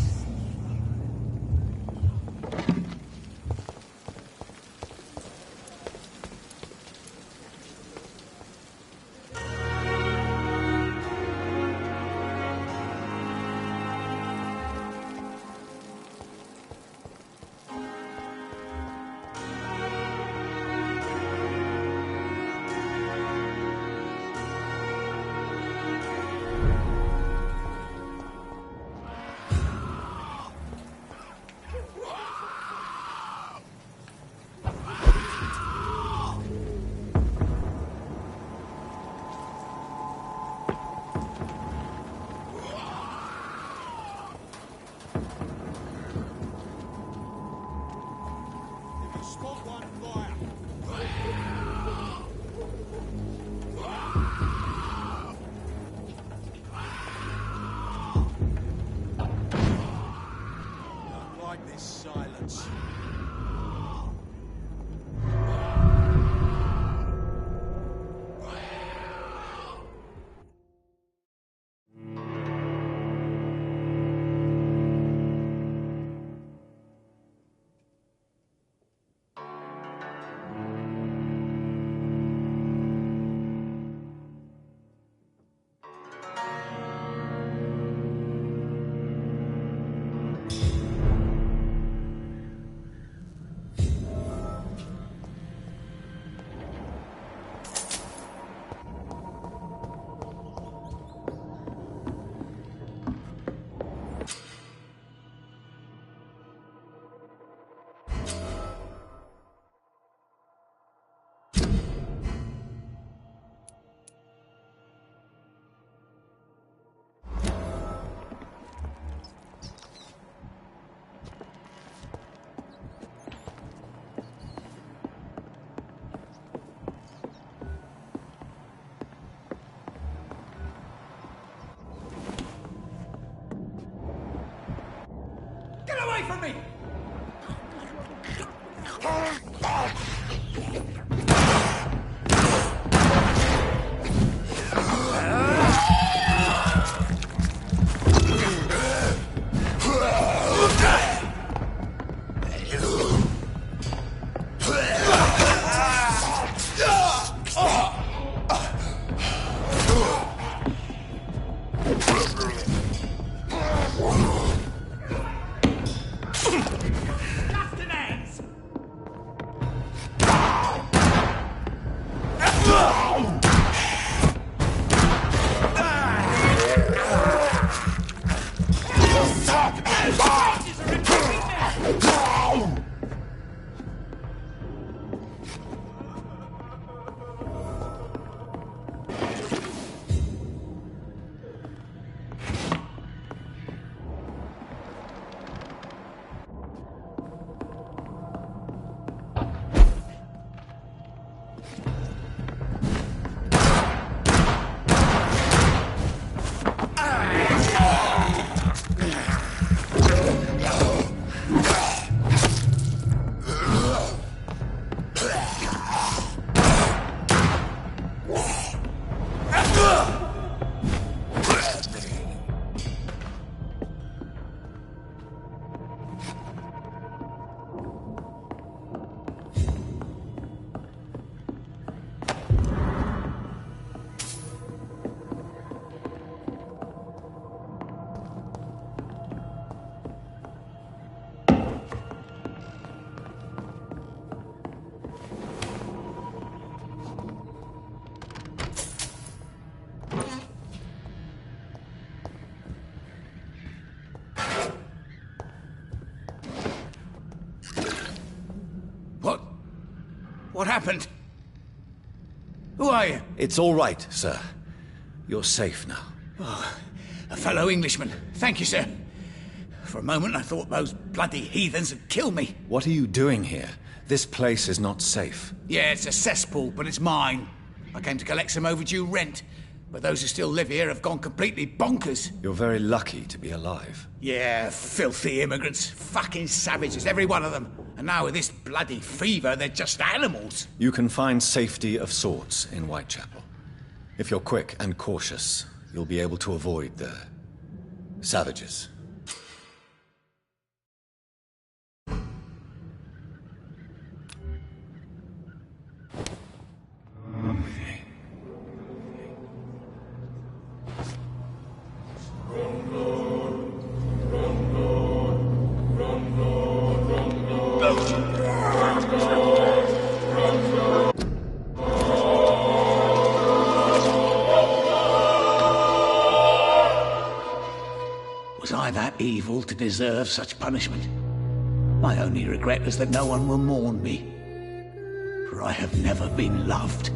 from me! What happened? Who are you? It's all right, sir. You're safe now. Oh, a fellow Englishman. Thank you, sir. For a moment I thought those bloody heathens had killed me. What are you doing here? This place is not safe. Yeah, it's a cesspool, but it's mine. I came to collect some overdue rent, but those who still live here have gone completely bonkers. You're very lucky to be alive. Yeah, filthy immigrants. Fucking savages, every one of them. And now with this bloody fever, they're just animals. You can find safety of sorts in Whitechapel. If you're quick and cautious, you'll be able to avoid the savages. Was I that evil to deserve such punishment? My only regret is that no one will mourn me, for I have never been loved.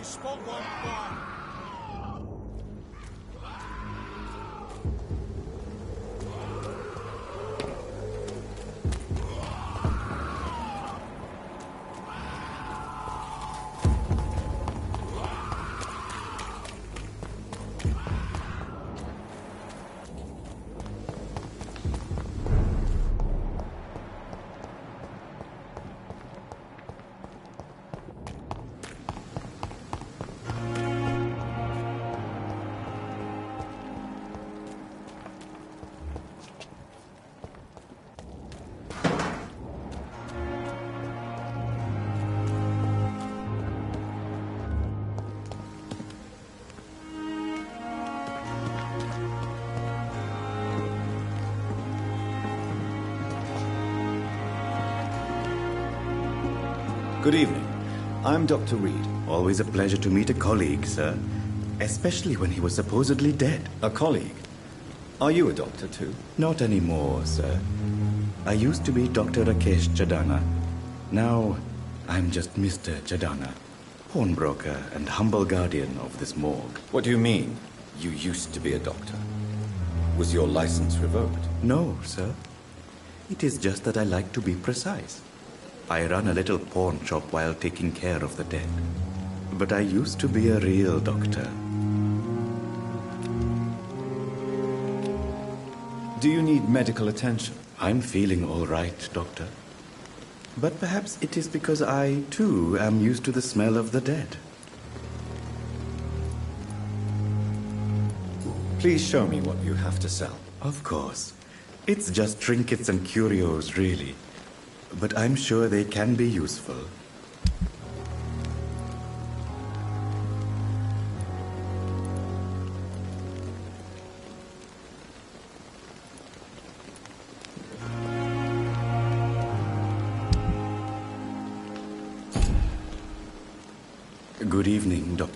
Spot one, fire. Good evening. I'm Dr. Reed. Always a pleasure to meet a colleague, sir. Especially when he was supposedly dead. A colleague? Are you a doctor too? Not anymore, sir. I used to be Dr. Rakesh Chadana. Now, I'm just Mr. Chadana, pawnbroker and humble guardian of this morgue. What do you mean, you used to be a doctor? Was your license revoked? No, sir. It is just that I like to be precise. I run a little pawn shop while taking care of the dead. But I used to be a real doctor. Do you need medical attention? I'm feeling all right, doctor. But perhaps it is because I, too, am used to the smell of the dead. Please show me what you have to sell. Of course. It's just trinkets and curios, really. But I'm sure they can be useful. Good evening, Doc.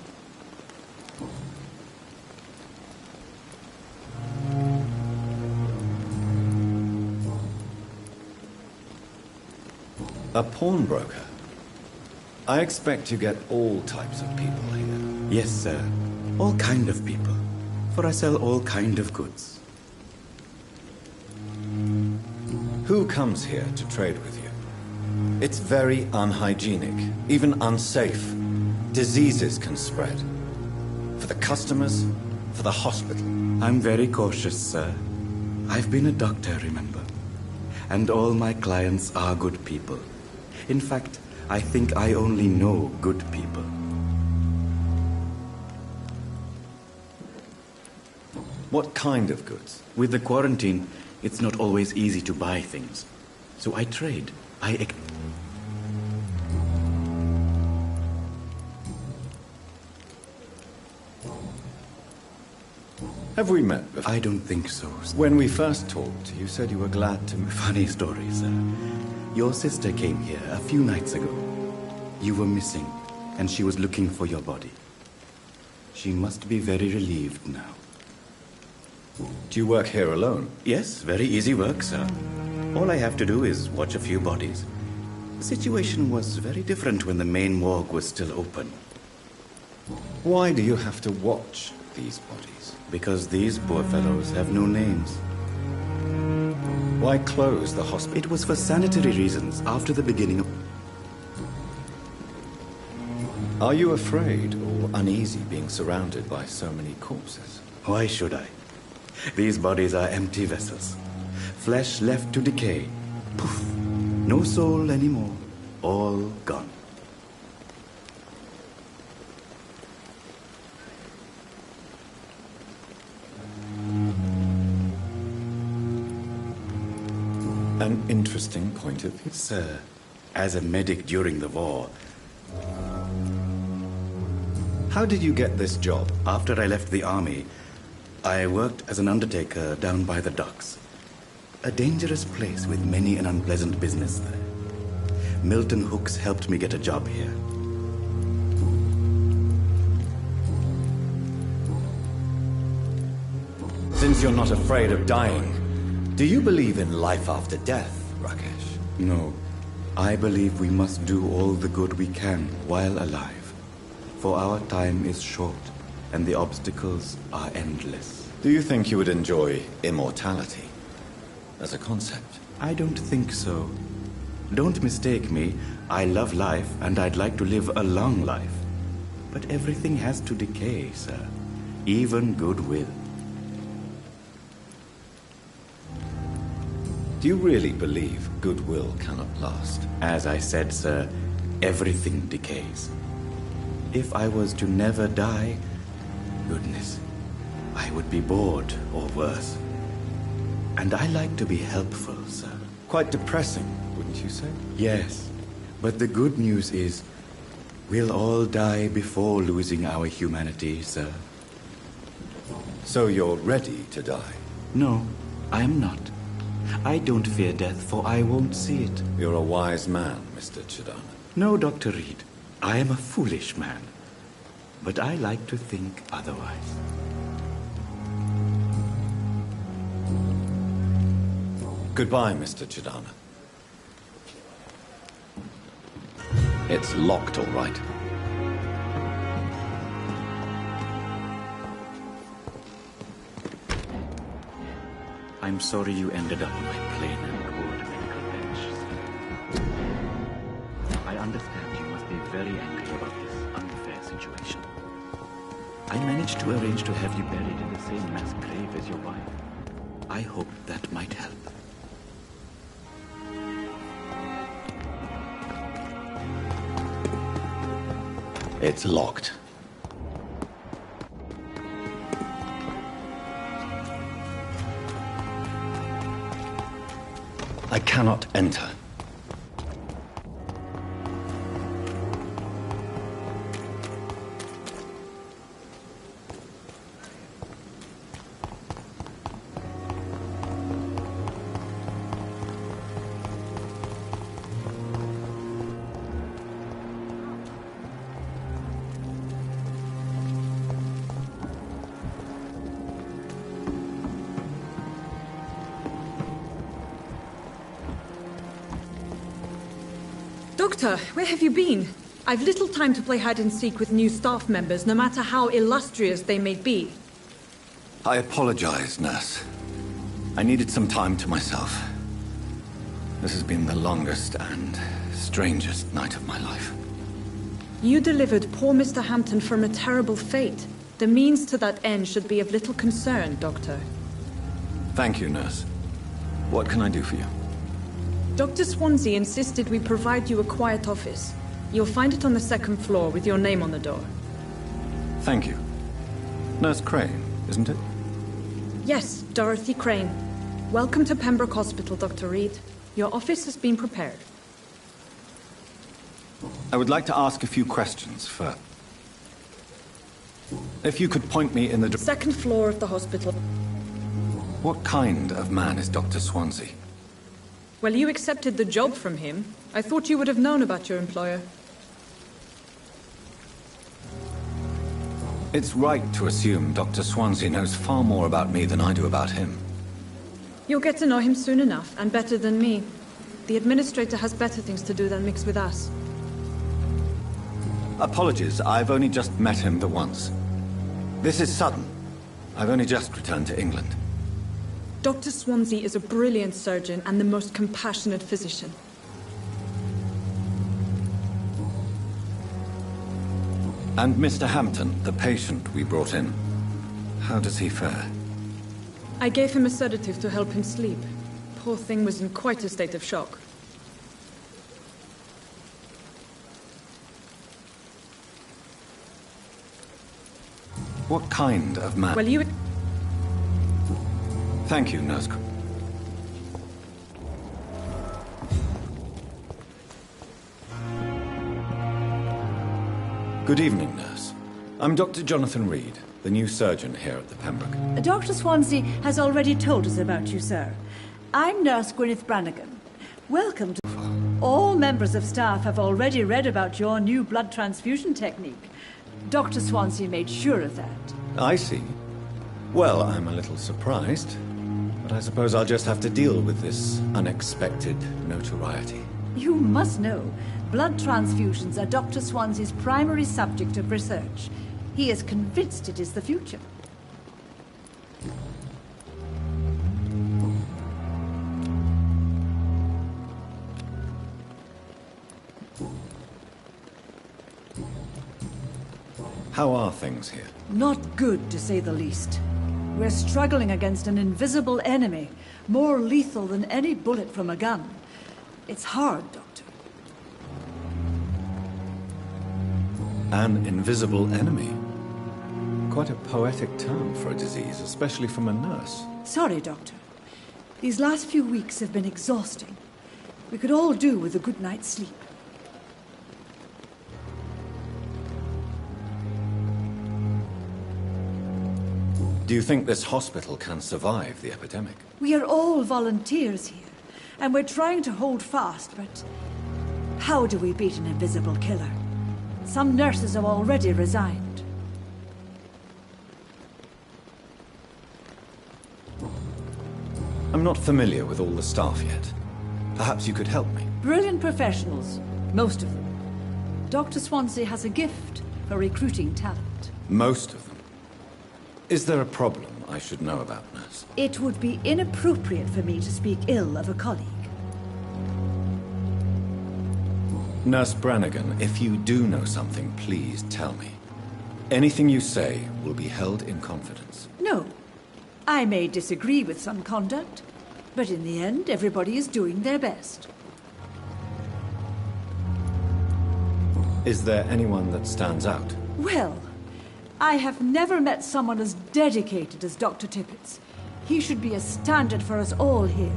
A pawnbroker? I expect you get all types of people here. Yes, sir. All kind of people. For I sell all kind of goods. Who comes here to trade with you? It's very unhygienic, even unsafe. Diseases can spread. For the customers, for the hospital. I'm very cautious, sir. I've been a doctor, remember? And all my clients are good people. In fact, I think I only know good people. What kind of goods? With the quarantine, it's not always easy to buy things. So I trade. Have we met before? I don't think so. When we first talked, you said you were glad to... Funny story, sir. Your sister came here a few nights ago. You were missing, and she was looking for your body. She must be very relieved now. Do you work here alone? Yes, very easy work, sir. All I have to do is watch a few bodies. The situation was very different when the main morgue was still open. Why do you have to watch these bodies? Because these poor fellows have no names. Why close the hospital? It was for sanitary reasons after the beginning of... Are you afraid or uneasy being surrounded by so many corpses? Why should I? These bodies are empty vessels. Flesh left to decay. Poof. No soul anymore. All gone. An interesting point of view. Sir, as a medic during the war... How did you get this job? After I left the army, I worked as an undertaker down by the docks. A dangerous place with many an unpleasant business there. Milton Hooks helped me get a job here. Since you're not afraid of dying, do you believe in life after death, Rakesh? No. I believe we must do all the good we can while alive. For our time is short, and the obstacles are endless. Do you think you would enjoy immortality as a concept? I don't think so. Don't mistake me. I love life, and I'd like to live a long life. But everything has to decay, sir. Even goodwill. Do you really believe goodwill cannot last? As I said, sir, everything decays. If I was to never die, goodness, I would be bored or worse. And I like to be helpful, sir. Quite depressing, wouldn't you say? Yes, but the good news is, we'll all die before losing our humanity, sir. So you're ready to die? No, I'm not. I don't fear death, for I won't see it. You're a wise man, Mr. Chadana. No, Dr. Reed. I am a foolish man. But I like to think otherwise. Goodbye, Mr. Chidana. It's locked, all right. I'm sorry you ended up on my plain and cold medical bench. I understand you must be very angry about this unfair situation. I managed to arrange to have you buried in the same mass grave as your wife. I hope that might help. It's locked. I cannot enter. Doctor, where have you been? I've little time to play hide-and-seek with new staff members, no matter how illustrious they may be. I apologize, nurse. I needed some time to myself. This has been the longest and strangest night of my life. You delivered poor Mr. Hampton from a terrible fate. The means to that end should be of little concern, Doctor. Thank you, nurse. What can I do for you? Dr. Swansea insisted we provide you a quiet office. You'll find it on the second floor with your name on the door. Thank you. Nurse Crane, isn't it? Yes, Dorothy Crane. Welcome to Pembroke Hospital, Dr. Reed. Your office has been prepared. I would like to ask a few questions first. If you could point me in the... Second floor of the hospital. What kind of man is Dr. Swansea? Well, you accepted the job from him. I thought you would have known about your employer. It's right to assume Dr. Swansea knows far more about me than I do about him. You'll get to know him soon enough, and better than me. The administrator has better things to do than mix with us. Apologies, I've only just met him the once. This is sudden. I've only just returned to England. Dr. Swansea is a brilliant surgeon and the most compassionate physician. And Mr. Hampton, the patient we brought in, how does he fare? I gave him a sedative to help him sleep. Poor thing was in quite a state of shock. What kind of man? Well, you... Thank you, Nurse. Good evening, Nurse. I'm Dr. Jonathan Reed, the new surgeon here at the Pembroke. Dr. Swansea has already told us about you, sir. I'm Nurse Gwyneth Brannigan. Welcome to... All members of staff have already read about your new blood transfusion technique. Dr. Swansea made sure of that. I see. Well, I'm a little surprised, but I suppose I'll just have to deal with this unexpected notoriety. You must know, blood transfusions are Dr. Swansea's primary subject of research. He is convinced it is the future. How are things here? Not good, to say the least. We're struggling against an invisible enemy, more lethal than any bullet from a gun. It's hard, Doctor. An invisible enemy? Quite a poetic term for a disease, especially from a nurse. Sorry, Doctor. These last few weeks have been exhausting. We could all do with a good night's sleep. Do you think this hospital can survive the epidemic? We are all volunteers here, and we're trying to hold fast, but How do we beat an invisible killer? Some nurses have already resigned. I'm not familiar with all the staff yet. Perhaps you could help me. Brilliant professionals, most of them. Dr. Swansea has a gift for recruiting talent. Most of them. Is there a problem I should know about, nurse? It would be inappropriate for me to speak ill of a colleague. Nurse Brannigan, if you do know something, please tell me. Anything you say will be held in confidence. No. I may disagree with some conduct, but in the end, everybody is doing their best. Is there anyone that stands out? Well, I have never met someone as dedicated as Dr. Tippett's. He should be a standard for us all here.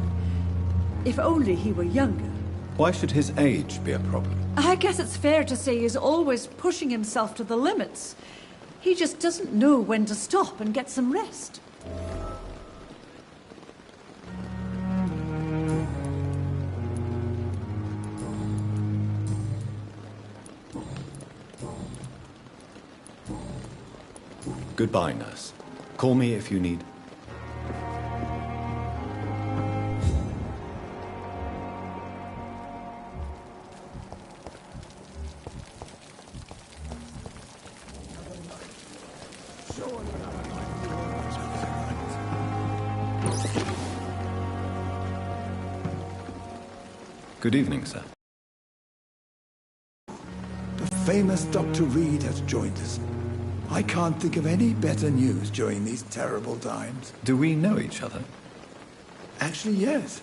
If only he were younger. Why should his age be a problem? I guess it's fair to say he's always pushing himself to the limits. He just doesn't know when to stop and get some rest. Goodbye, nurse. Call me if you need. Good evening, sir. The famous Dr. Reed has joined us. I can't think of any better news during these terrible times. Do we know each other? Actually, yes.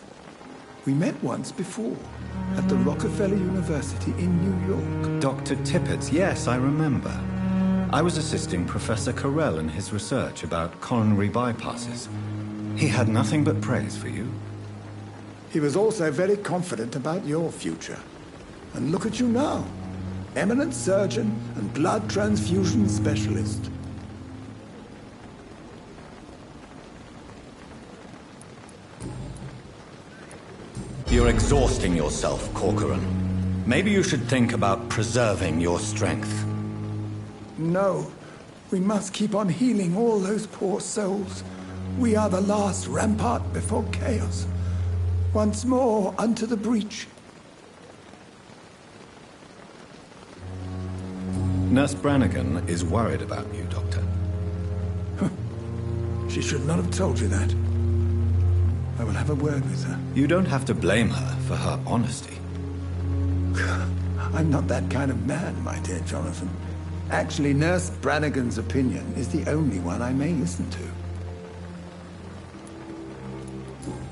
We met once before, at the Rockefeller University in New York. Dr. Tippett's, yes, I remember. I was assisting Professor Carell in his research about coronary bypasses. He had nothing but praise for you. He was also very confident about your future. And look at you now. Eminent surgeon and blood transfusion specialist. You're exhausting yourself, Corcoran. Maybe you should think about preserving your strength. No, we must keep on healing all those poor souls. We are the last rampart before chaos. Once more unto the breach. Nurse Brannigan is worried about you, Doctor. She should not have told you that. I will have a word with her. You don't have to blame her for her honesty. I'm not that kind of man, my dear Jonathan. Actually, Nurse Brannigan's opinion is the only one I may listen to.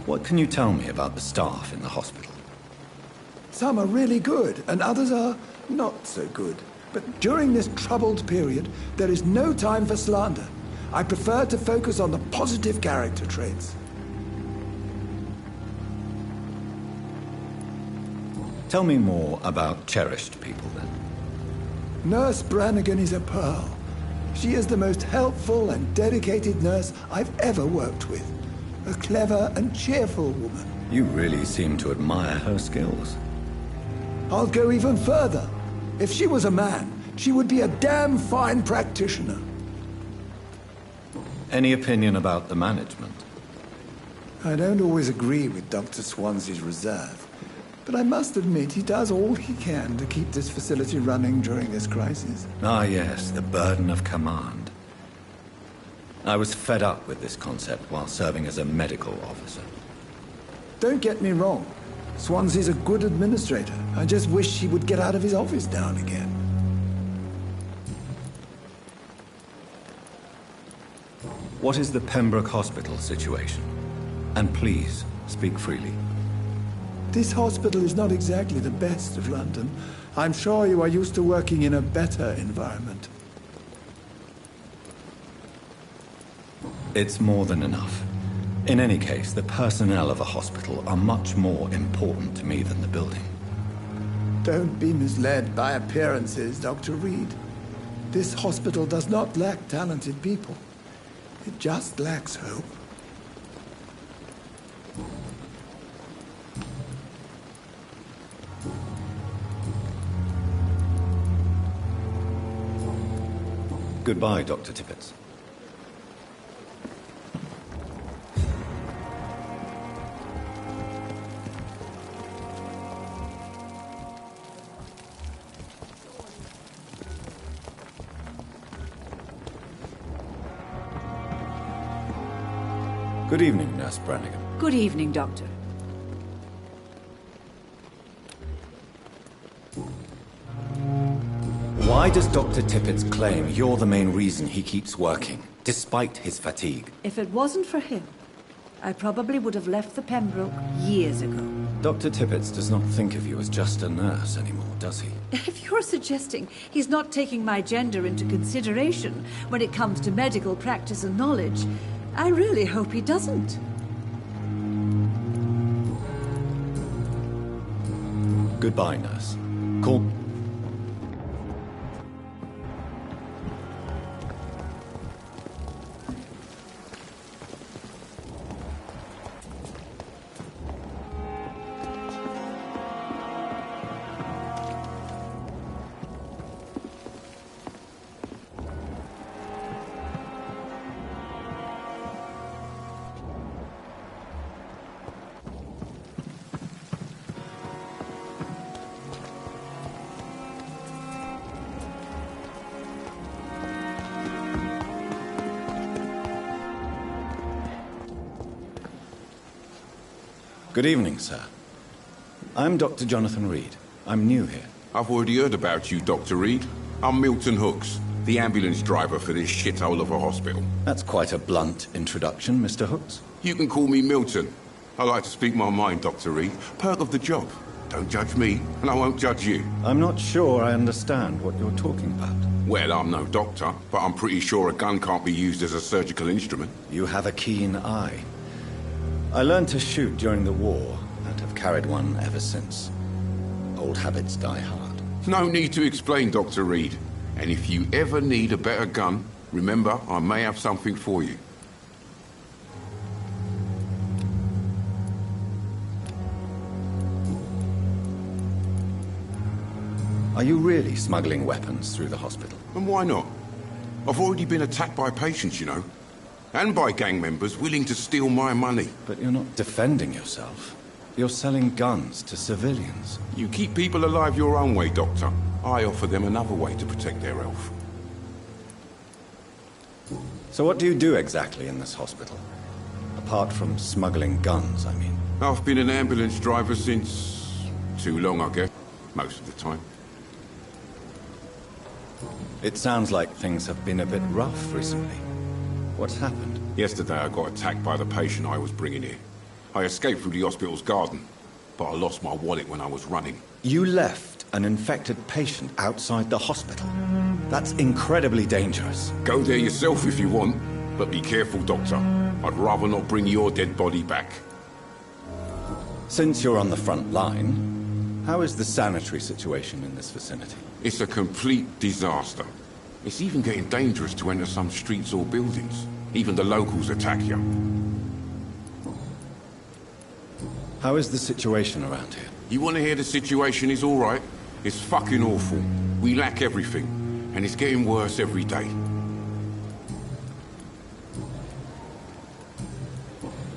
What can you tell me about the staff in the hospital? Some are really good, and others are not so good. But during this troubled period, there is no time for slander. I prefer to focus on the positive character traits. Tell me more about cherished people, then. Nurse Brannigan is a pearl. She is the most helpful and dedicated nurse I've ever worked with. A clever and cheerful woman. You really seem to admire her skills. I'll go even further. If she was a man, she would be a damn fine practitioner. Any opinion about the management? I don't always agree with Dr. Swansea's reserve, but I must admit he does all he can to keep this facility running during this crisis. Ah, yes, the burden of command. I was fed up with this concept while serving as a medical officer. Don't get me wrong. Swansea's a good administrator. I just wish he would get out of his office now and again. What is the Pembroke Hospital situation? And please, speak freely. This hospital is not exactly the best of London. I'm sure you are used to working in a better environment. It's more than enough. In any case, the personnel of a hospital are much more important to me than the building. Don't be misled by appearances, Dr. Reed. This hospital does not lack talented people. It just lacks hope. Goodbye, Dr. Tippett. Good evening, Nurse Brannigan. Good evening, Doctor. Why does Dr. Tippett claim you're the main reason he keeps working, despite his fatigue? If it wasn't for him, I probably would have left the Pembroke years ago. Dr. Tippett does not think of you as just a nurse anymore, does he? If you're suggesting he's not taking my gender into consideration when it comes to medical practice and knowledge, I really hope he doesn't. Goodbye, nurse. Call... Good evening, sir. I'm Dr. Jonathan Reed. I'm new here. I've already heard about you, Dr. Reed. I'm Milton Hooks, the ambulance driver for this shithole of a hospital. That's quite a blunt introduction, Mr. Hooks. You can call me Milton. I like to speak my mind, Dr. Reed. Perk of the job. Don't judge me, and I won't judge you. I'm not sure I understand what you're talking about. Well, I'm no doctor, but I'm pretty sure a gun can't be used as a surgical instrument. You have a keen eye. I learned to shoot during the war, and have carried one ever since. Old habits die hard. No need to explain, Dr. Reed. And if you ever need a better gun, remember, I may have something for you. Are you really smuggling weapons through the hospital? And why not? I've already been attacked by patients, you know. And by gang members willing to steal my money. But you're not defending yourself. You're selling guns to civilians. You keep people alive your own way, Doctor. I offer them another way to protect their health. So what do you do exactly in this hospital? Apart from smuggling guns, I mean. I've been an ambulance driver since... too long, I guess. Most of the time. It sounds like things have been a bit rough recently. What's happened? Yesterday I got attacked by the patient I was bringing here. I escaped through the hospital's garden, but I lost my wallet when I was running. You left an infected patient outside the hospital? That's incredibly dangerous. Go there yourself if you want, but be careful, Doctor. I'd rather not bring your dead body back. Since you're on the front line, how is the sanitary situation in this vicinity? It's a complete disaster. It's even getting dangerous to enter some streets or buildings. Even the locals attack you. How is the situation around here? You want to hear the situation is all right? It's fucking awful. We lack everything, and it's getting worse every day.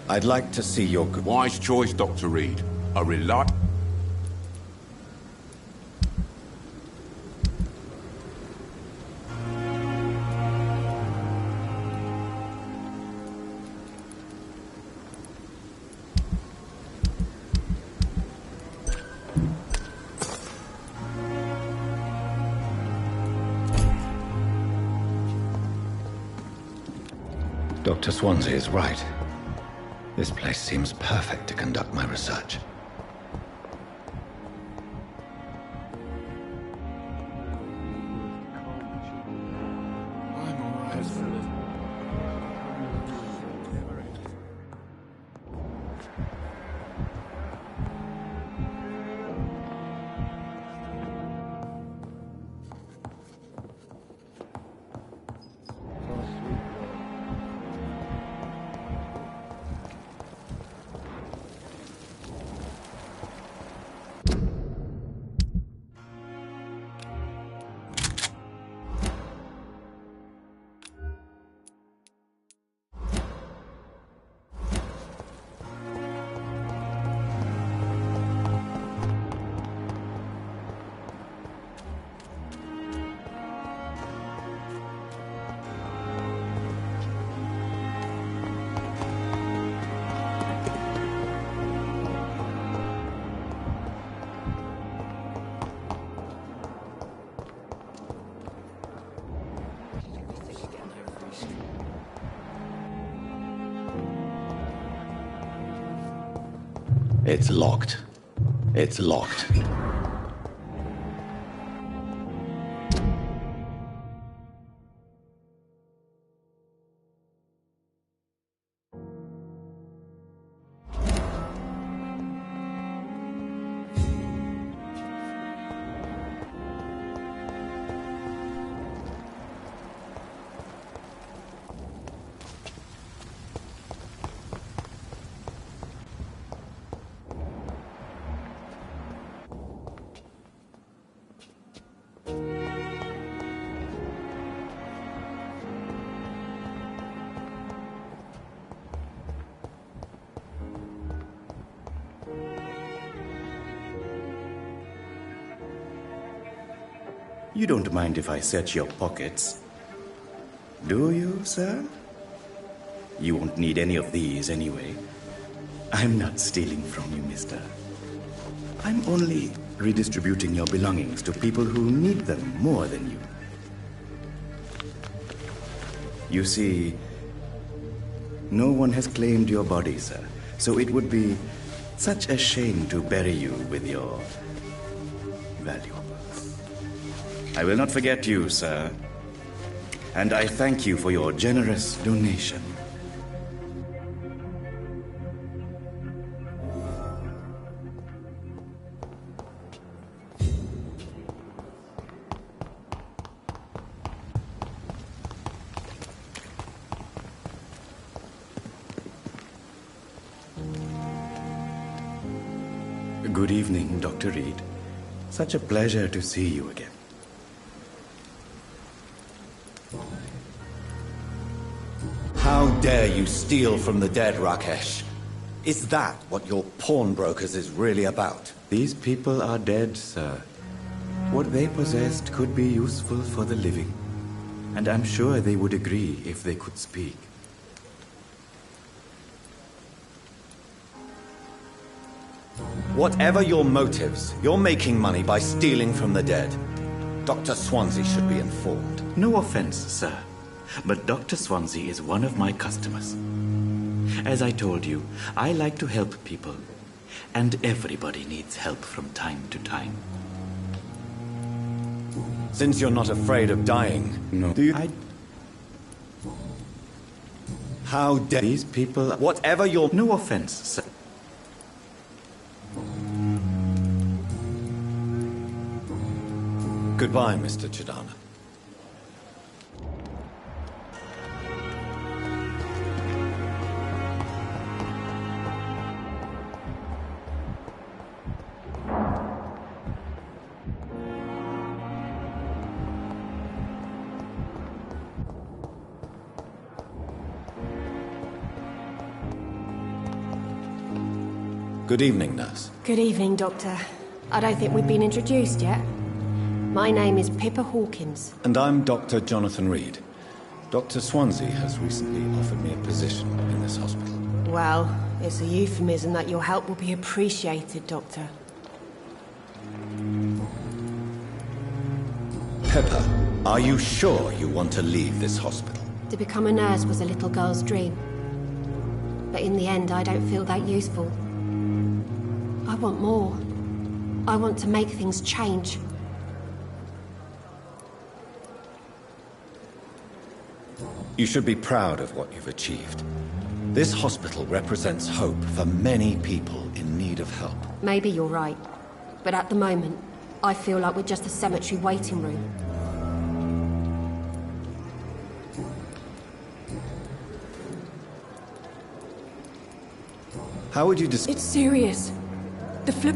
I'd like to see your... Wise choice, Dr. Reed. A rely... Dr. Swansea is right. This place seems perfect to conduct my research. It's locked. It's locked. You don't mind if I search your pockets, do you, sir? You won't need any of these anyway. I'm not stealing from you, mister. I'm only redistributing your belongings to people who need them more than you. You see, no one has claimed your body, sir, so it would be such a shame to bury you with your valuables. I will not forget you, sir, and I thank you for your generous donation. Good evening, Dr. Reed. Such a pleasure to see you again. How dare you steal from the dead, Rakesh? Is that what your pawnbrokers is really about? These people are dead, sir. What they possessed could be useful for the living. And I'm sure they would agree if they could speak. Whatever your motives, you're making money by stealing from the dead. Dr. Swansea should be informed. No offense, sir, but Dr. Swansea is one of my customers. As I told you, I like to help people, and everybody needs help from time to time. Since you're not afraid of dying, no. How dare these people... Whatever your... No offense, sir. Goodbye, Mr. Chidana. Good evening, nurse. Good evening, Doctor. I don't think we've been introduced yet. My name is Pippa Hawkins. And I'm Dr. Jonathan Reed. Dr. Swansea has recently offered me a position in this hospital. Well, it's a euphemism that your help will be appreciated, Doctor. Pippa, are you sure you want to leave this hospital? To become a nurse was a little girl's dream. But in the end, I don't feel that useful. I want more. I want to make things change. You should be proud of what you've achieved. This hospital represents hope for many people in need of help. Maybe you're right. But at the moment, I feel like we're just a cemetery waiting room. How would you describe... It's serious. The flu...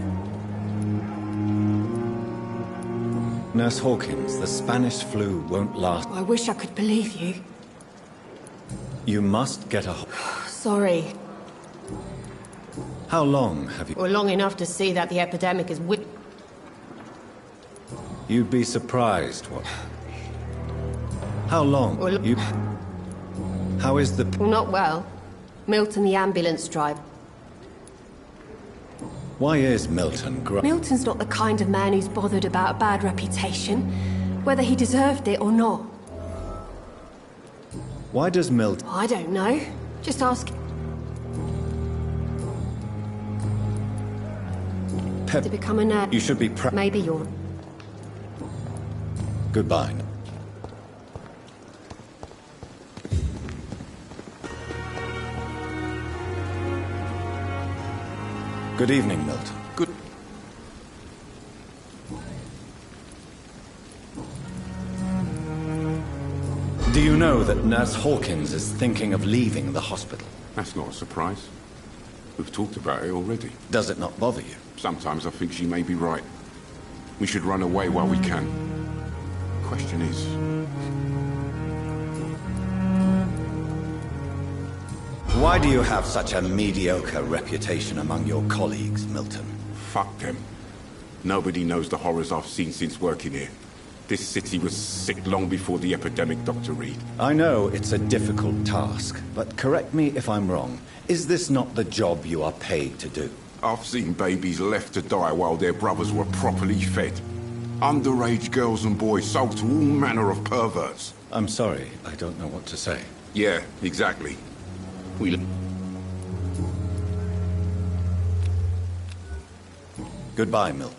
Nurse Hawkins, the Spanish flu won't last. I wish I could believe you. You must get a... Sorry. How long have you... Well, long enough to see that the epidemic is with... You'd be surprised what... How long? Well, you... How is the... Well, not well. Milton the ambulance driver. Why is Milton Milton's not the kind of man who's bothered about a bad reputation, whether he deserved it or not. Why does Milton... I don't know. Just ask... To become a nurse. You should be Maybe you're... Goodbye. Good evening, Milton. Good. Do you know that Nurse Hawkins is thinking of leaving the hospital? That's not a surprise. We've talked about it already. Does it not bother you? Sometimes I think she may be right. We should run away while we can. Question is... Why do you have such a mediocre reputation among your colleagues, Milton? Fuck them. Nobody knows the horrors I've seen since working here. This city was sick long before the epidemic, Dr. Reed. I know it's a difficult task, but correct me if I'm wrong. Is this not the job you are paid to do? I've seen babies left to die while their brothers were properly fed. Underage girls and boys sold to all manner of perverts. I'm sorry, I don't know what to say. Yeah, exactly. Goodbye, Milton.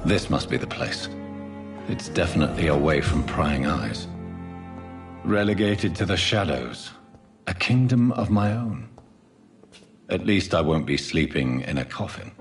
This must be the place. It's definitely away from prying eyes. Relegated to the shadows. A kingdom of my own. At least I won't be sleeping in a coffin.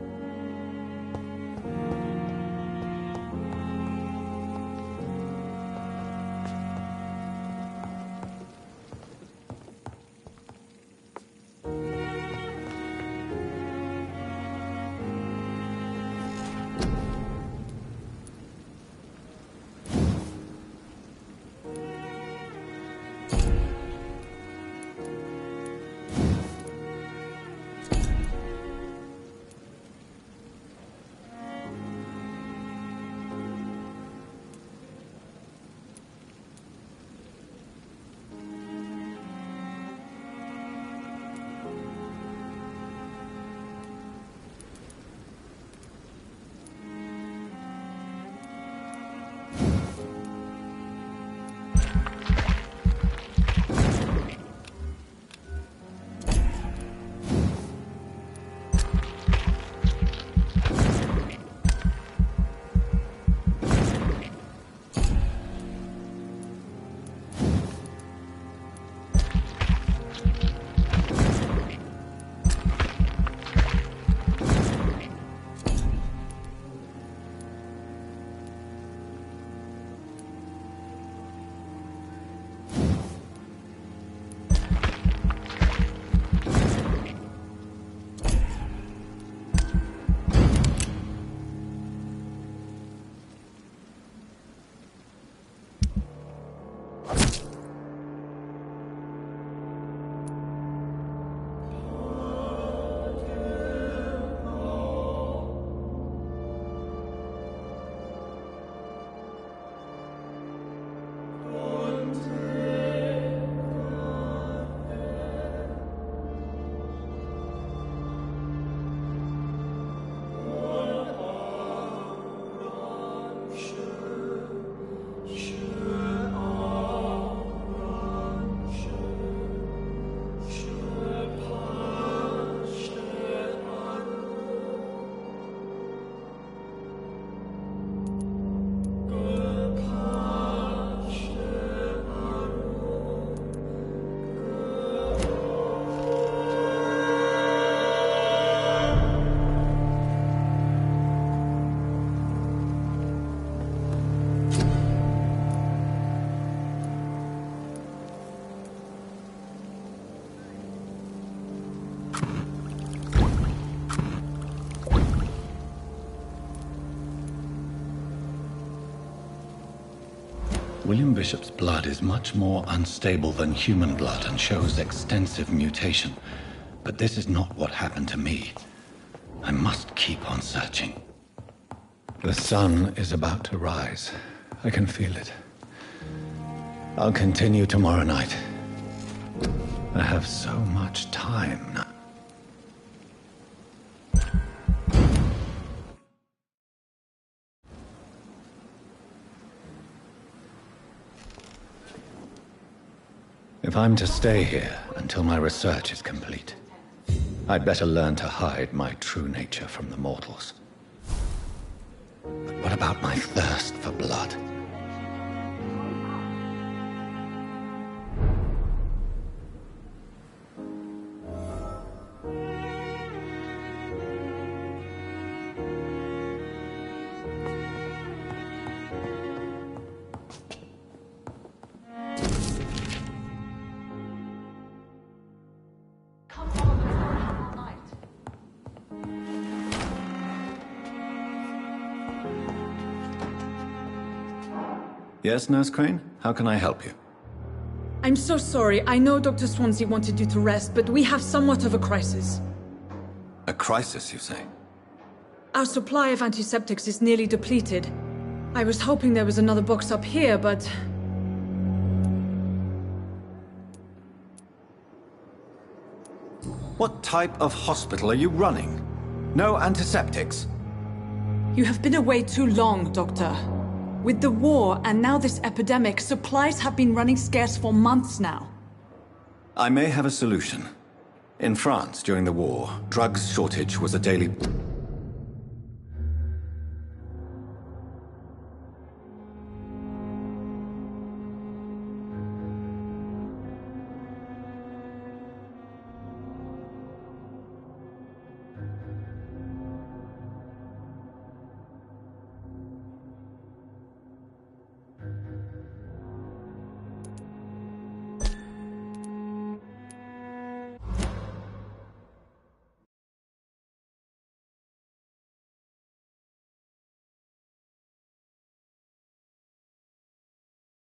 William Bishop's blood is much more unstable than human blood and shows extensive mutation. But this is not what happened to me. I must keep on searching. The sun is about to rise. I can feel it. I'll continue tomorrow night. I have so much time now. If I'm to stay here until my research is complete, I'd better learn to hide my true nature from the mortals. But what about my thirst for blood? Yes, Nurse Crane? How can I help you? I'm so sorry. I know Dr. Swansea wanted you to rest, but we have somewhat of a crisis. A crisis, you say? Our supply of antiseptics is nearly depleted. I was hoping there was another box up here, but... What type of hospital are you running? No antiseptics? You have been away too long, Doctor. With the war and now this epidemic, supplies have been running scarce for months now. I may have a solution. In France, during the war, drugs shortage was a daily...